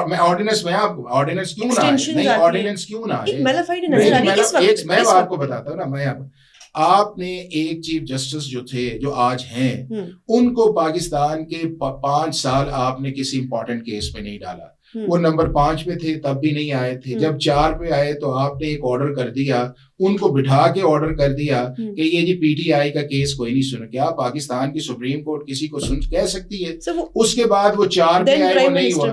Speaker 2: میں آرڈیننس میں آرڈیننس کیوں نہ آئے, نہیں آرڈیننس کیوں نہ آئے, میں آپ کو بتاتا ہوں نا. میں آپ نے ایک چیف جسٹس جو تھے جو آج ہیں ان کو پاکستان کے 5 سال آپ نے کسی امپورٹنٹ کیس پہ نہیں ڈالا. وہ نمبر 5 پہ تھے تب بھی نہیں آئے تھے. جب 4 پہ آئے تو آپ نے ایک آرڈر کر دیا, ان کو بٹھا کے آرڈر کر دیا کہ یہ جی پی ٹی آئی کا کیس کوئی نہیں سنا. کیا پاکستان کی سپریم کورٹ کسی کو سن کہہ سکتی ہے؟ اس کے بعد وہ 4 پہ آئے, وہ نہیں ہوا,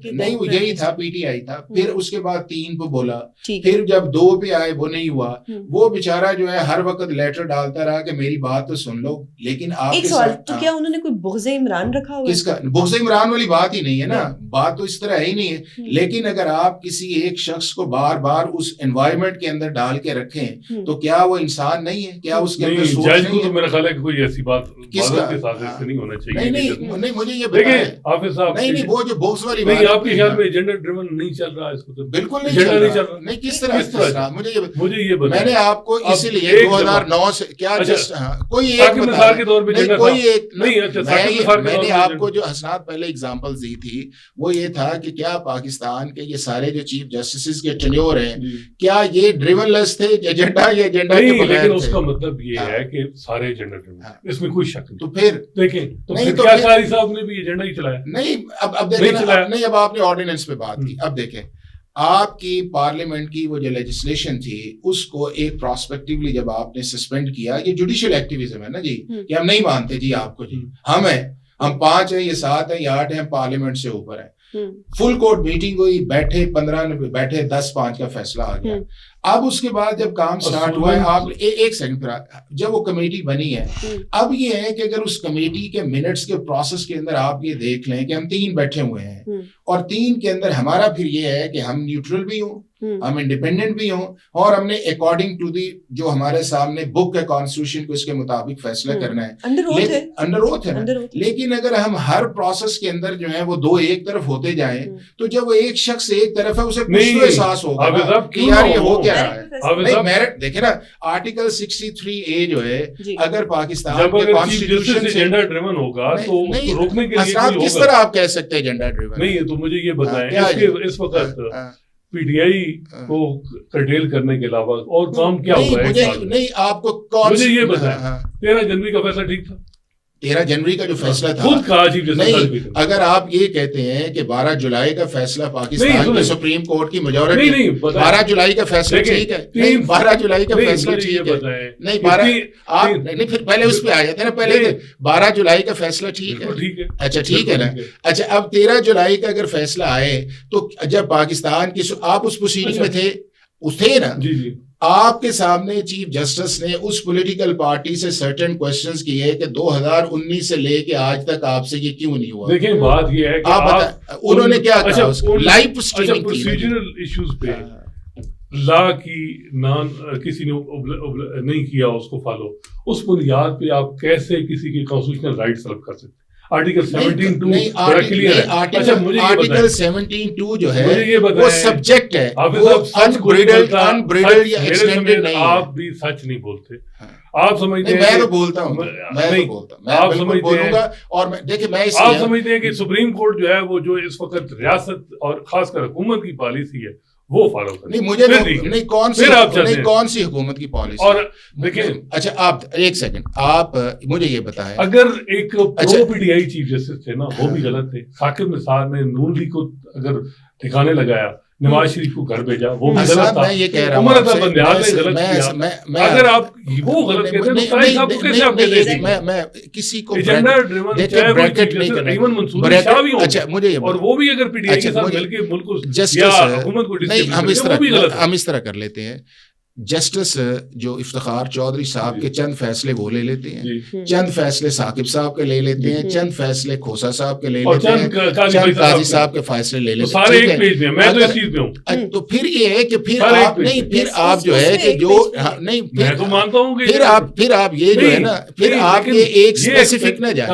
Speaker 2: نہیں وہ یہی تھا, پی ٹی آئی تھا. پھر اس کے بعد 3 پہ بولا, پھر جب 2 پہ آئے وہ نہیں ہوا. وہ بیچارہ جو ہے ہر وقت لیٹر ڈالتا رہا کہ میری بات تو سن لو. لیکن آپ
Speaker 1: ایک سوال, تو کیا انہوں نے کوئی بغض عمران رکھا ہوا؟
Speaker 2: کس کا بغض عمران والی بات ہی نہیں ہے نا, بات تو اس طرح ہی نہیں ہے. لیکن اگر آپ کسی ایک شخص کو بار بار اس انوائرمنٹ کے اندر ڈال کے رکھیں تو کیا وہ انسان نہیں ہے؟ کیا اس کے اندر سوچ نہیں ہے؟
Speaker 3: میرا خیال ہے کہ کوئی ایسی بات
Speaker 2: کس کا
Speaker 3: نہیں ہونا چاہیے.
Speaker 2: نہیں مجھے یہ بتائیں
Speaker 3: حافظ صاحب,
Speaker 2: نہیں وہ جو بغض والی بات
Speaker 3: نہیں, آپ کے خیال میں ایجنڈا ڈریون نہیں چل رہا ہے اس وقت؟
Speaker 2: بالکل نہیں چل رہا. نہیں کس طرح
Speaker 3: مجھے یہ بتائیں.
Speaker 2: میں نے آپ کو اسی لیے 2009 سے کیا کوئی ایک مثال کے طور پہ کوئی ایک میں نے آپ کو جو حسنات پہلے اگزامپل دی تھی وہ یہ تھا کہ کیا پاکستان کے یہ سارے جو چیف جسٹس کے ٹینیور ہیں کیا یہ ڈریون لیس تھے ایجنڈا یا ایجنڈا کے بغیر؟
Speaker 3: لیکن اس کا مطلب یہ ہے کہ سارے ایجنڈا ڈریون, اس میں کوئی شک نہیں.
Speaker 2: تو پھر
Speaker 3: دیکھیں تو کیا قاری صاحب نے بھی ایجنڈا ہی چلایا؟
Speaker 2: نہیں, اب دیکھیں نہیں, اب آپ نے آرڈیننس پہ بات کی. اب دیکھیں آپ کی پارلیمنٹ کی وہ جو لیجسلیشن تھی اس کو ایک پراسپیکٹیولی جب آپ نے سسپینڈ کیا, یہ جوڈیشل ایکٹیویزم ہے نا جی, کہ ہم نہیں مانتے جی آپ کو, جی ہم ہیں, ہم 5 ہیں, یہ 7 ہیں, یہ 8 ہیں, ہم پارلیمنٹ سے اوپر ہیں. فل کورٹ میٹنگ ہوئی, بیٹھے 15 بیٹھے 10-5 کا فیصلہ آ گیا. اب اس کے بعد جب کام سٹارٹ ہوا ہے, آپ ایک سیکنڈ پھر جب وہ کمیٹی بنی ہے, اب یہ ہے کہ اگر اس کمیٹی کے منٹس کے پروسیس کے اندر آپ یہ دیکھ لیں کہ ہم 3 بیٹھے ہوئے ہیں اور 3 کے اندر ہمارا پھر یہ ہے کہ ہم نیوٹرل بھی ہوں, ہم انڈیپینڈنٹ بھی ہوں, اور ہم نے اکارڈنگ ٹو دی جو ہمارے سامنے بک ہے کانسٹیٹیوشن کو اس کے مطابق فیصلہ کرنا ہے, انڈر اوتھ ہے. لیکن اگر ہم ہر پروسیس کے اندر جو ہے وہ 2 ایک طرف ہوتے جائیں تو جب وہ ایک شخص ایک طرف ہے اسے کچھ تو احساس ہوگا کہ یار یہ ہو کیا رہا ہے. میرٹ دیکھیں نا, آرٹیکل 63A جو ہے اگر پاکستان کے کانسٹیٹیوشن سے
Speaker 3: ایجنڈا ڈریون ہوگا تو روکنے کے لیے
Speaker 2: کس طرح آپ کہہ سکتے ہیں ایجنڈا ڈریون؟
Speaker 3: نہیں تو مجھے یہ بتائیں اس وقت پی ٹی آئی کو کرٹیل کرنے کے علاوہ اور کام کیا ہوا ہے؟
Speaker 2: نہیں آپ کو
Speaker 3: مجھے یہ بتائیں 13 جنوری کا فیصلہ ٹھیک تھا؟
Speaker 2: 13 جنوری کا جو فیصلہ تھا
Speaker 3: خود کہا جی,
Speaker 2: نہیں اگر آپ یہ کہتے ہیں کہ 12 جولائی کا فیصلہ پاکستان کی سپریم کورٹ کی میجورٹی, 12 جولائی کا فیصلہ ٹھیک ہے, نہیں 12 جولائی کا فیصلہ ٹھیک ہے, نہیں 12 آپ نہیں پھر پہلے اس پہ آ جاتے ہیں نا, پہلے 12 جولائی کا فیصلہ ٹھیک ہے, اچھا ٹھیک ہے نا. اچھا اب 13 جولائی کا اگر فیصلہ آئے تو جب پاکستان کی آپ اس پروسیڈنگ میں تھے نا, آپ کے سامنے چیف جسٹس نے اس پولیٹیکل پارٹی سے سرٹن کوسچنز کیے کہ 2019 سے لے کے آج تک آپ سے یہ کیوں نہیں ہوا.
Speaker 3: دیکھیں بات یہ ہے کہ
Speaker 2: آپ بتائیں انہوں نے کیا کہا, لائیو اسٹریمنگ کی
Speaker 3: پروسیجرل ایشوز پہ لا کی کسی نے نہیں کیا اس کو فالو, اس بنیاد پہ آپ کیسے کسی کی کانسٹیٹیوشنل رائٹس طلب کر سکتے؟ آرٹیکل 17(2) بڑا کلیئر ہے. اچھا مجھے یہ بتائیں,
Speaker 2: آرٹیکل 17(2) جو ہے وہ سبجیکٹ ہے, وہ انبریڈلڈ یا ایکسٹینڈڈ نہیں ہے.
Speaker 3: آپ بھی سچ نہیں بولتے, آپ سمجھتے ہیں,
Speaker 2: میں تو بولتا ہوں,
Speaker 3: آپ سمجھتے ہیں,
Speaker 2: اور دیکھیں میں
Speaker 3: آپ سمجھتے ہیں کہ سپریم کورٹ جو ہے وہ جو اس وقت ریاست اور خاص کر حکومت کی پالیسی ہے وہ فالو کریں.
Speaker 2: نہیں مجھے نہیں کون سی حکومت کی پالیسی.
Speaker 3: اور دیکھیں
Speaker 2: اچھا آپ ایک سیکنڈ, آپ مجھے یہ بتائیں,
Speaker 3: اگر ایک pro P T I chief justice تھے نا وہ بھی غلط تھے. ثاقب نثار نے نون لیگ کو اگر ٹھکانے لگایا, نواز شریف کو گھر بھیجا, وہ بھی غلط تھا.
Speaker 2: میں یہ کہہ رہا
Speaker 3: ہوں عمر عطا بندیال نے غلط کیا. اگر آپ وہ غلط کہتے ہیں تو قاری صاحب کو کیسے آپ کہتے ہیں؟
Speaker 2: میں کسی کو
Speaker 3: ایجنڈا ڈریون چاہے وہ چیف جسٹس ایون منصور شاہ بھی ہوں, اور وہ بھی اگر پی ٹی آئی کے ساتھ مل کے ملک کو یا حکومت کو ڈسٹربیوٹ کرتے ہیں وہ بھی غلط ہے.
Speaker 2: ہم اس طرح کر لیتے ہیں, جسٹس جو افتخار چودھری صاحب کے چند فیصلے وہ لے لیتے ہیں, چند فیصلے ثاقب صاحب کے لے لیتے ہیں, چند فیصلے کھوسا صاحب کے لے لیتے ہیں, چند قاضی صاحب کے فیصلے لے لیتے ہیں. تو پھر یہ ہے کہ پھر آپ نہیں, پھر آپ جو ہے کہ جو نہیں,
Speaker 3: میں تو مانتا ہوں کہ
Speaker 2: پھر آپ یہ جو ہے نا, پھر آپ یہ ایک اسپیسیفک نہ جائیں,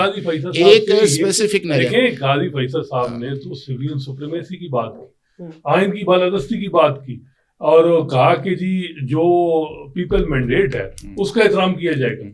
Speaker 2: ایک اسپیسیفک نہ جائیں.
Speaker 3: قاضی فیصل صاحب نے تو سویلین سپریمیسی کی بات کی, آئین کی بالادستی کی بات کی, اور کہا کہ جی جو پیپل مینڈیٹ ہے اس کا احترام کیا جائے گا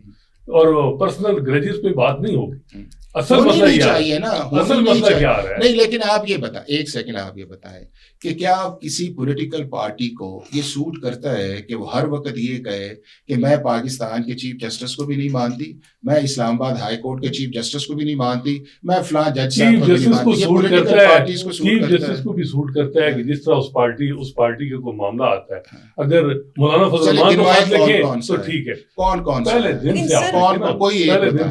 Speaker 3: اور پرسنل گریجز پہ بات نہیں ہوگی. اصل مسئلہ یہ چاہیے نا, اصل مسئلہ کیا ہے
Speaker 2: نہیں. لیکن آپ یہ بتائیں, ایک سیکنڈ آپ یہ بتائیں کہ کیا کسی پولیٹیکل پارٹی کو یہ سوٹ کرتا ہے کہ وہ ہر وقت یہ کہے کہ میں پاکستان کے چیف جسٹس کو بھی نہیں مانتی, میں اسلام آباد ہائی کورٹ کے چیف جسٹس کو بھی نہیں مانتی, میں فلاں جج صاحب کو بھی نہیں مانتی.
Speaker 3: چیف جسٹس کو بھی سوٹ کرتا ہے کہ جس طرح اس پارٹی کا کوئی معاملہ آتا ہے, اگر مولانا فضل الرحمان کو بات لکھیں تو ٹھیک ہے.
Speaker 2: کون
Speaker 3: پہلے دن سے
Speaker 2: کوئی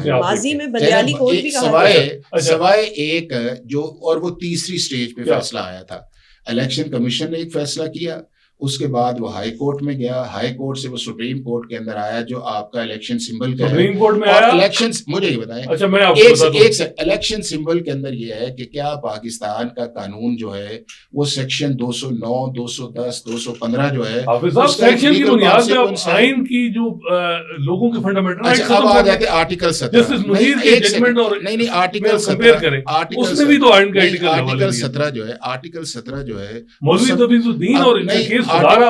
Speaker 1: ماضی میں بندیالی کورٹ بھی
Speaker 2: سوائے ایک جو, اور وہ تیسری سٹیج پہ فیصلہ آیا تھا. الیکشن کمیشن نے ایک فیصلہ کیا, اس کے بعد وہ ہائی کورٹ میں گیا, ہائی کورٹ سے وہ سپریم کورٹ کے اندر آیا جو آپ کا الیکشن سمبل کا
Speaker 3: سپریم کورٹ میں آیا.
Speaker 2: الیکشن مجھے یہ بتائیں,
Speaker 3: اچھا میں
Speaker 2: ایک الیکشن سمبل کے اندر یہ ہے کہ کیا پاکستان کا قانون جو ہے وہ سیکشن 209, 210, 215 جو ہے
Speaker 3: سیکشن کی بنیاد پہ آئین کی جو لوگوں کے فنڈامنٹل رائٹس
Speaker 2: اب آ جاتے آرٹیکل 17.
Speaker 3: جسٹس منیر کی ججمنٹ اور
Speaker 2: نہیں آرٹیکل
Speaker 3: 17 اس میں بھی تو آئین کا
Speaker 2: آرٹیکل 17 جو ہے, آرٹیکل 17 جو ہے
Speaker 3: مولوی تبیز الدین اور ان کا کیس سدھارا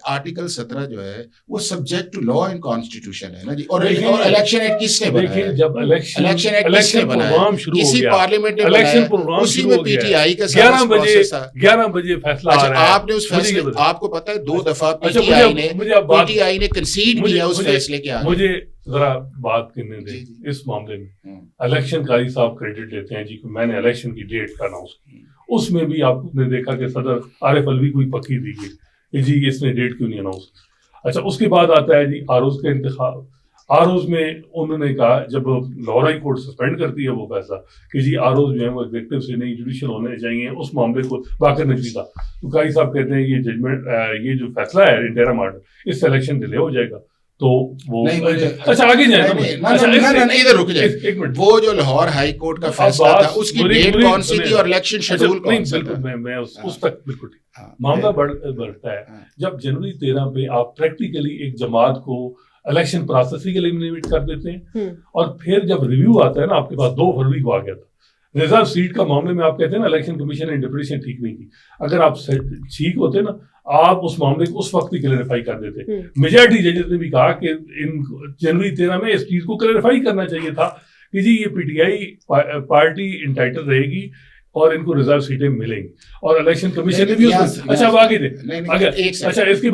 Speaker 2: آرٹیکل 17 جو ہے وہ subject to law and constitution ہے نا جی. اور الیکشن ایکٹ کس نے بنایا؟
Speaker 3: جب الیکشن
Speaker 2: ایکٹ
Speaker 3: پروگرام شروع ہو
Speaker 2: کسی
Speaker 3: گیا,
Speaker 2: پارلیمنٹ نے
Speaker 3: الیکشن پروگرام
Speaker 2: اسی میں پی ٹی آئی کا
Speaker 3: 11 بجے فیصلہ آ رہا ہے.
Speaker 2: آپ نے اس فیصلے, آپ کو پتہ ہے 2 دفعہ پی ٹی آئی نے کنسیڈ کیا اس فیصلے کے آگے.
Speaker 3: مجھے ذرا بات کرنے دیں اس معاملے میں. الیکشن قاری صاحب کریڈٹ لیتے ہیں جی کہ میں نے الیکشن کی ڈیٹ کا اناؤنس کی, اس میں بھی آپ نے دیکھا کہ صدر عارف الوی کو پکی دی گئی کہ جی اس نے ڈیٹ کیوں نہیں اناؤنس کی. اچھا اس کے بعد آتا ہے جی آروز کا انتخاب. آروز میں انہوں نے کہا جب لاہور ہائی کورٹ سسپینڈ کرتی ہے وہ فیصلہ کہ جی آروز جو ہے وہ ایگزیکٹو سے نہیں جوڈیشل ہونے چاہیے, اس معاملے کو باقر نقوی تھا. تو قاری صاحب کہتے ہیں یہ ججمنٹ, یہ جو فیصلہ ہے انٹرم آرڈر, اس سے الیکشن ڈیلے ہو جائے گا. تو وہ اچھا آگے جائیں,
Speaker 2: ادھر رک جائیں, ایک منٹ. وہ جو لاہور ہائی کورٹ کا فیصلہ تھا اس کی ڈیٹ کون سی تھی اور الیکشن شیڈول کون سا تھا؟
Speaker 3: میں اس تک بالکل معاملہ بڑھتا ہے جب جنوری 13 پہ آپ پریکٹیکلی ایک جماعت کو الیکشن پروسیس ہی ایلیمنیٹ کر دیتے ہیں, اور پھر جب ریویو آتا ہے نا آپ کے پاس 2 فروری کو آ گیا تھا ریزرو سیٹ کا معاملے میں, آپ کہتے ہیں نا الیکشن کمیشن نے انٹرپریٹیشن ٹھیک نہیں کی. اگر آپ ٹھیک ہوتے نا آپ اس معاملے کو اس وقت ہی کلیریفائی کر دیتے. میجارٹی ججز نے بھی کہا کہ ان جنوری 13 میں اس چیز کو کلیریفائی کرنا چاہیے تھا کہ جی یہ P T I party entitle رہے گی اور ان کو ریزرو سیٹیں ملیں گی, اور الیکشن کمیشن نے بھی اچھا اب آگے دیں. اچھا اس کے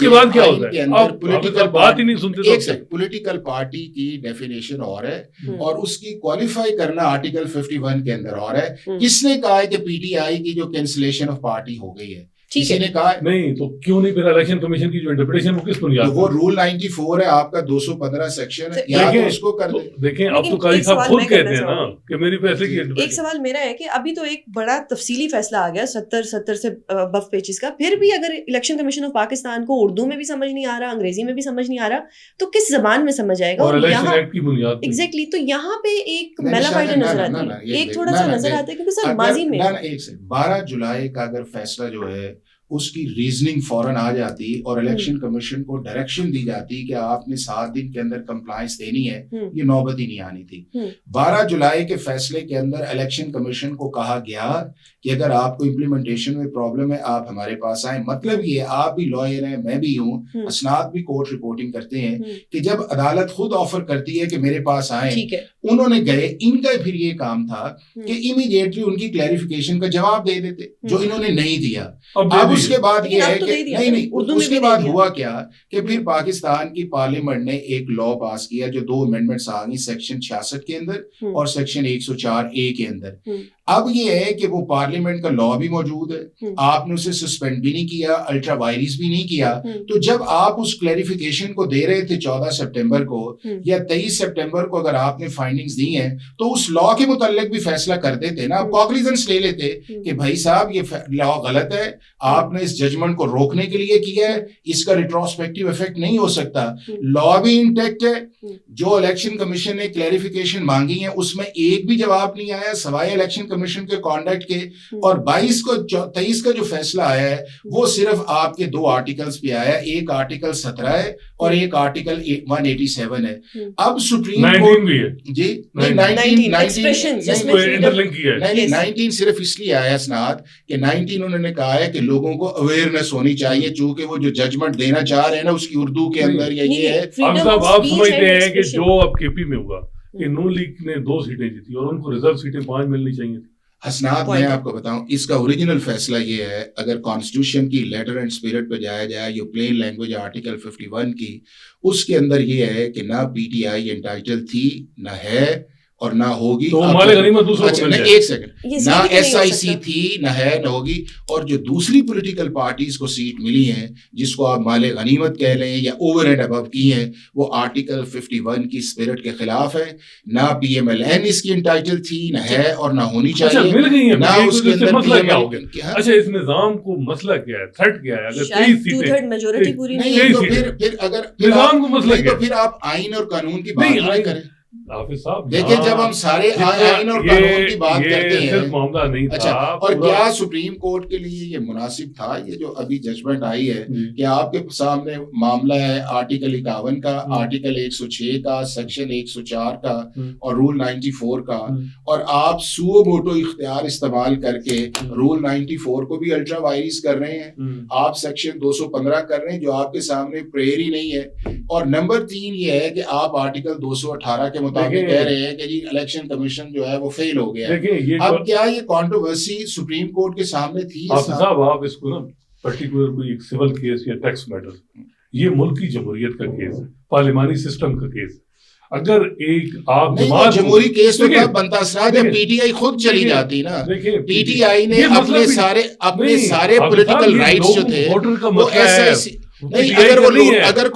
Speaker 3: بعد کیا ہوتا ہے, آپ بات ہی نہیں سنتے.
Speaker 2: پولیٹیکل پارٹی کی ڈیفینیشن اور ہے اور اس کی کوالیفائی کرنا آرٹیکل 51 کے اندر اور ہے. کس نے کہا ہے کہ پی ٹی آئی کی جو کینسلیشن آف پارٹی ہو گئی ہے؟ کسی نے کہا
Speaker 3: نہیں, تو کیوں نہیں پھر الیکشن کمیشن کی جو انٹرپریٹیشن وہ کس بنیاد
Speaker 2: وہ رول 94 ہے آپ کا 215 سیکشن ہے, یا تو اس کو کر دیں.
Speaker 3: دیکھیں اب تو قاضی صاحب خود کہتے ہیں نا کہ میری فیصلے کی
Speaker 1: ایک سوال میرا ہے کہ ابھی تو ایک بڑا تفصیلی فیصلہ آ گیا 70 سے بف پیجز کا, پھر بھی اگر الیکشن کمیشن آف پاکستان کو اردو میں بھی سمجھ نہیں آ رہا, انگریزی میں بھی سمجھ نہیں آ رہا, تو کس زبان میں سمجھ آئے گا؟
Speaker 3: اور الیکشن ایکٹ کی بنیاد
Speaker 1: ایگزیکٹلی, تو یہاں پہ ایک میلافائڈ نظر آتی ہے, ایک تھوڑا سا نظر آتا ہے کیونکہ سر ماضی میں
Speaker 2: 12 جولائی کا اگر فیصلہ جو ہے اس کی ریزننگ فوراً آ جاتی اور الیکشن کمیشن کو ڈائریکشن دی جاتی کہ آپ نے 7 دن کے اندر کمپلائنس دینی ہے, یہ نوبت ہی نہیں آنی تھی. 12 جولائی کے فیصلے کے اندر الیکشن کمیشن کو کہا گیا کہ اگر آپ کو امپلیمنٹیشن میں پرابلم ہے آپ ہمارے پاس آئیں. مطلب یہ آپ بھی لائر ہیں, میں بھی ہوں, اسناد بھی کورٹ رپورٹنگ کرتے ہیں کہ جب عدالت خود آفر کرتی ہے کہ میرے پاس آئیں, انہوں نے گئے, ان کا پھر یہ کام تھا کہ امیڈیٹلی ان کی کلیریفیکیشن کا جواب دے دیتے جو انہوں نے نہیں دیا. اب اس کے بعد یہ ہے کہ نہیں اس کے بعد ہوا کیا کہ پھر پاکستان کی پارلیمنٹ نے ایک لا پاس کیا جو 2 امینڈمنٹس آ گئی سیکشن 66 کے اندر اور سیکشن 104A کے اندر. اب یہ ہے کہ وہ پارلیمنٹ کا لا بھی موجود ہے, آپ نے اسے سسپینڈ بھی نہیں کیا, الٹرا وائرس بھی نہیں کیا. تو جب آپ اس کلیریفیکیشن کو دے رہے تھے 14 سپٹمبر کو یا 23 سپٹمبر کو اگر آپ نے فائنڈنگز دی ہیں تو اس لا کے متعلق بھی فیصلہ کر دیتے نا, آپ کاگنیزنس لے لیتے کہ بھائی صاحب یہ لا غلط ہے, آپ نے اس ججمنٹ کو روکنے کے لیے کیا ہے, اس کا ریٹروسپیکٹیو افیکٹ نہیں ہو سکتا. لا بھی انٹیکٹ ہے, جو الیکشن کمیشن نے کلیریفیکیشن مانگی ہے اس میں ایک بھی جواب نہیں آیا سوائے الیکشن کمیشن کے کانڈکٹ کے, اور 23 کا جو فیصلہ آیا ہے وہ صرف آپ کے 2 آرٹیکلز پہ آیا ہے, ایک آرٹیکل 17 ہے اور ایک آرٹیکل 187 ہے. اب سپریم کورٹ جی 19 صرف اس لیے آیا اسناد کہ 19 انہوں نے کہا ہے کہ لوگوں کو اویئرنیس ہونی چاہیے, چونکہ وہ جو ججمنٹ دینا چاہ رہے ہیں نا اس کی اردو کے اندر یا یہ ہے.
Speaker 3: آپ سمجھتے ہیں کہ جو اب کے پی میں ہوا کہ نون لیگ نے 2 سیٹیں جیتی اور ان کو ریزرو سیٹیں 5 ملنی چاہیے تھی.
Speaker 2: حسنات میں آپ کو بتاؤں اس کا اوریجنل فیصلہ یہ ہے, اگر کانسٹیٹیوشن کی لیٹر اینڈ اسپرٹ پہ جایا جائے, جو پلین لینگویج آرٹیکل 51 کی, اس کے اندر یہ ہے کہ نہ پی ٹی آئی انٹائٹل تھی, نہ ہے اور نہ ہوگی. ایک سیکنڈ, نہ ایس آئی سی تھی, نہ ہے, نہ ہوگی. اور جو دوسری پولیٹیکل پارٹیز کو سیٹ ملی ہیں جس کو آپ مال غنیمت کہہ لیں یا اوور اینڈ ابو کی ہیں, وہ آرٹیکل 51 کی اسپرٹ کے خلاف ہے. نہ پی ایم ایل این اس کی انٹائٹل تھی, نہ ہے اور نہ ہونی چاہیے, نہ اس کے اندر پی ایم ایل.
Speaker 3: اچھا اس نظام کو مسئلہ کیا ہے, تھرٹ کیا ہے؟ اگر 23 سیٹیں
Speaker 1: میجورٹی پوری
Speaker 2: نہیں ہے تو پھر اگر
Speaker 3: نظام کو مسئلہ کیا,
Speaker 2: تو پھر آپ آئین اور قانون کی بات نہیں کریں.
Speaker 3: حافظ صاحب
Speaker 2: دیکھیں جب ہم سارے آئین اور قانون کی بات کرتے ہیں,
Speaker 3: معاملہ نہیں تھا.
Speaker 2: اچھا, اور کیا سپریم کورٹ کے لیے یہ مناسب تھا یہ جو ابھی ججمنٹ آئی ہے کہ آپ کے سامنے معاملہ ہے آرٹیکل 51 کا, آرٹیکل 106 کا, سیکشن 104 کا اور رول 94 کا, اور آپ سو موٹو اختیار استعمال کر کے رول 94 کو بھی الٹرا وائریز کر رہے ہیں, آپ سیکشن 215 کر رہے ہیں جو آپ کے سامنے پریئر ہی نہیں ہے, اور نمبر 3 یہ ہے کہ آپ آرٹیکل 218 کے مطابق کہہ رہے ہیں کہ جی الیکشن کمیشن جو ہے وہ فیل ہو گیا ہے. اب کیا یہ کنٹروورسی سپریم کورٹ کے سامنے تھی؟
Speaker 3: صاحب آپ اس کو نا پرٹیکولر کوئی ایک سول کیس یا ٹیکس میٹر, یہ ملک کی جمہوریت کا کیس ہے, پارلیمانی سسٹم کا کیس ہے. اگر ایک آپ
Speaker 2: جمہوری کیس تو کب بنتا سر جب پی ٹی آئی خود چلی جاتی نا. پی ٹی آئی نے اپنے سارے پولیٹیکل رائٹس جو تھے وہ ایسا نہیں, اگر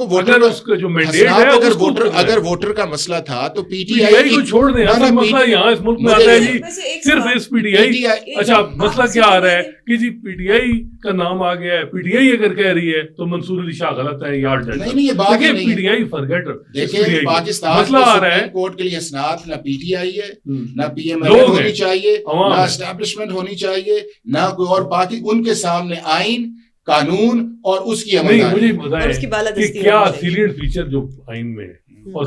Speaker 2: ووٹر کا مسئلہ تھا تو پی ٹی آئی کو چھوڑ دیں.
Speaker 3: مسئلہ یہاں اس ملک میں آتا ہے جی صرف اس پی ٹی آئی. اچھا مسئلہ کیا آ رہا ہے کہ جی پی ٹی آئی کا نام آ گیا ہے, پی ٹی آئی اگر کہہ رہی ہے تو منصور علی شاہ غلط ہے, یا پی ٹی آئی فرگیٹ.
Speaker 2: دیکھیں پاکستان میں سپریم کورٹ کے لیے اسناد نہ پی ٹی آئی ہے, نہ پی ایم ایل ہونی چاہیے, نہ اسٹیبلشمنٹ ہونی چاہیے, نہ کوئی اور. باقی ان کے سامنے آئین, قانون اور اس کی
Speaker 3: مجھے بتائیں کہ کیا سیلینٹ فیچر جو آئین میں ہے اور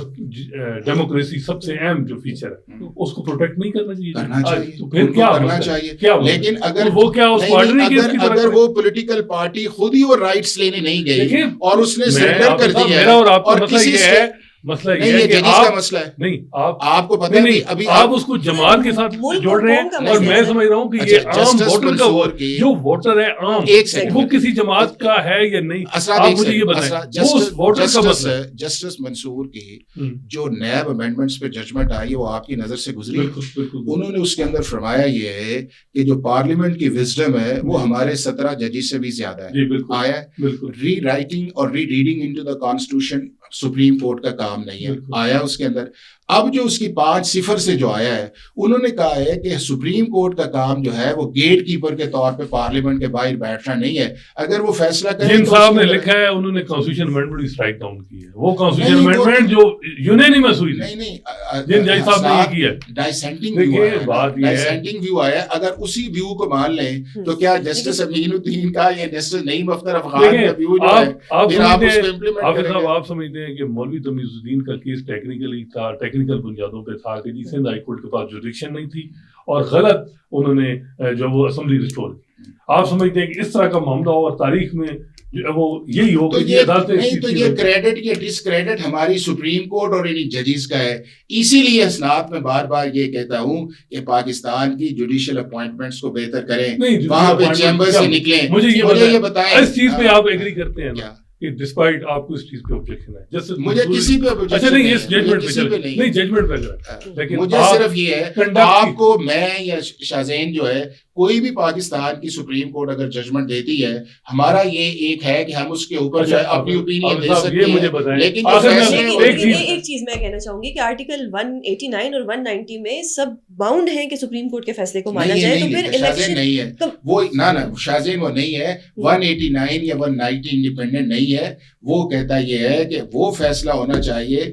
Speaker 3: ڈیموکریسی سب سے اہم جو فیچر ہے اس کو پروٹیکٹ نہیں کرنا چاہیے؟ تو پھر کیا کرنا چاہیے؟
Speaker 2: لیکن اگر وہ پولیٹیکل پارٹی خود ہی وہ رائٹس لینے نہیں گئی اور اس نے سرنڈر کر دیا اور کسی سے
Speaker 3: مسئلہ یہ ہے کہ مسئلہ ہے نہیں, آپ کو پتہ نہیں ابھی آپ اس کو جماعت کے ساتھ جوڑ رہے ہیں, اور میں سمجھ رہا ہوں کہ یہ عام ووٹر کا جو ووٹر ہے عام وہ کسی جماعت کا ہے یا نہیں. آپ مجھے یہ بتائیں اس ووٹر کا مسئلہ ہے.
Speaker 2: جسٹس منصور کی جو نیب امینڈمنٹس پہ ججمنٹ آئی ہے وہ آپ کی نظر سے گزری, انہوں نے اس کے اندر فرمایا یہ ہے کہ جو پارلیمنٹ کی وزڈم ہے وہ ہمارے 17 ججز سے بھی زیادہ ہے. آیا ری رائٹنگ اور rereading into the constitution supreme court کا کام نہیں ہے, آیا اس کے اندر. اب جو اس کی 5-0 سے جو آیا ہے انہوں نے کہا ہے کہ سپریم کورٹ کا کام جو ہے وہ گیٹ کیپر کے طور پہ پارلیمنٹ کے باہر بیٹھنا نہیں ہے. اگر وہ فیصلہ کریں
Speaker 3: جن صاحب نے لکھا ہے انہوں نے کانسٹیٹیوشن امینڈمنٹ بھی اسٹرائک ڈاؤن کی ہے, وہ کانسٹیٹیوشن امینڈمنٹ جو یونینیمس ہوئی
Speaker 2: نہیں
Speaker 3: جن جج صاحب نے یہ کی ہے
Speaker 2: ڈائسینٹنگ ویو آیا. اگر اسی ویو کو مان لیں تو کیا جسٹس امین الدین کا یا جسٹس نعیم اختر افغان کا ویو جو ہے پھر آپ اس کو امپلیمنٹ کریں گے؟
Speaker 3: آپ سمجھتے ہیں کہ مولوی تمیز الدین کا کیس ٹیکنیکلی تھا, ٹیکنیکل بنیادوں پہ تھا کہ جی سندھ ہائی کورٹ کے پاس جوریڈکشن نہیں تھی اور غلط انہوں نے جو وہ اسمبلی ریسٹور کی. آپ سمجھتے ہیں کہ اس طرح کا معاملہ ہو اور تاریخ میں وہ یہی ہو کہ
Speaker 2: نہیں تو یہ کریڈٹ یا ڈس کریڈٹ ہماری سپریم کورٹ اور انہیں ججز کا ہے. اسی لیے اسناد میں بار بار یہ کہتا ہوں کہ پاکستان کی جوڈیشل اپوائنٹمنٹس کو بہتر کریں, وہاں پہ چیمبر سے نکلیں.
Speaker 3: مجھے یہ بتائیں اس چیز پہ آپ ایگری کرتے ہیں کیا کہ ڈسپائٹ آپ کو اس چیز پہ آبجیکشن ہے؟
Speaker 2: مجھے کسی پہ
Speaker 3: اچھا نہیں, اس ججمنٹ پہ نہیں, ججمنٹ پہ
Speaker 2: لیکن مجھے صرف یہ ہے آپ کو میں یا شاہزین جو ہے کوئی بھی پاکستان کی سپریم کورٹ اگر ججمنٹ دیتی ہے ہمارا یہ ایک ہے کہ ہم اس کے اوپر جو ہے اپنی اوپینین دے سکتے ہیں. لیکن
Speaker 1: ایک چیز میں کہنا چاہوں گی کہ آرٹیکل 189 اور 190 میں سب باؤنڈ ہیں کہ سپریم کورٹ کے فیصلے کو مانا جائے, تو پھر الیکشن
Speaker 2: نہیں ہے وہ نہ شاہزین وہ نہیں ہے. 189 یا 190 انڈیپینڈنٹ نہیں ہے, وہ کہتا یہ ہے کہ وہ فیصلہ ہونا چاہیے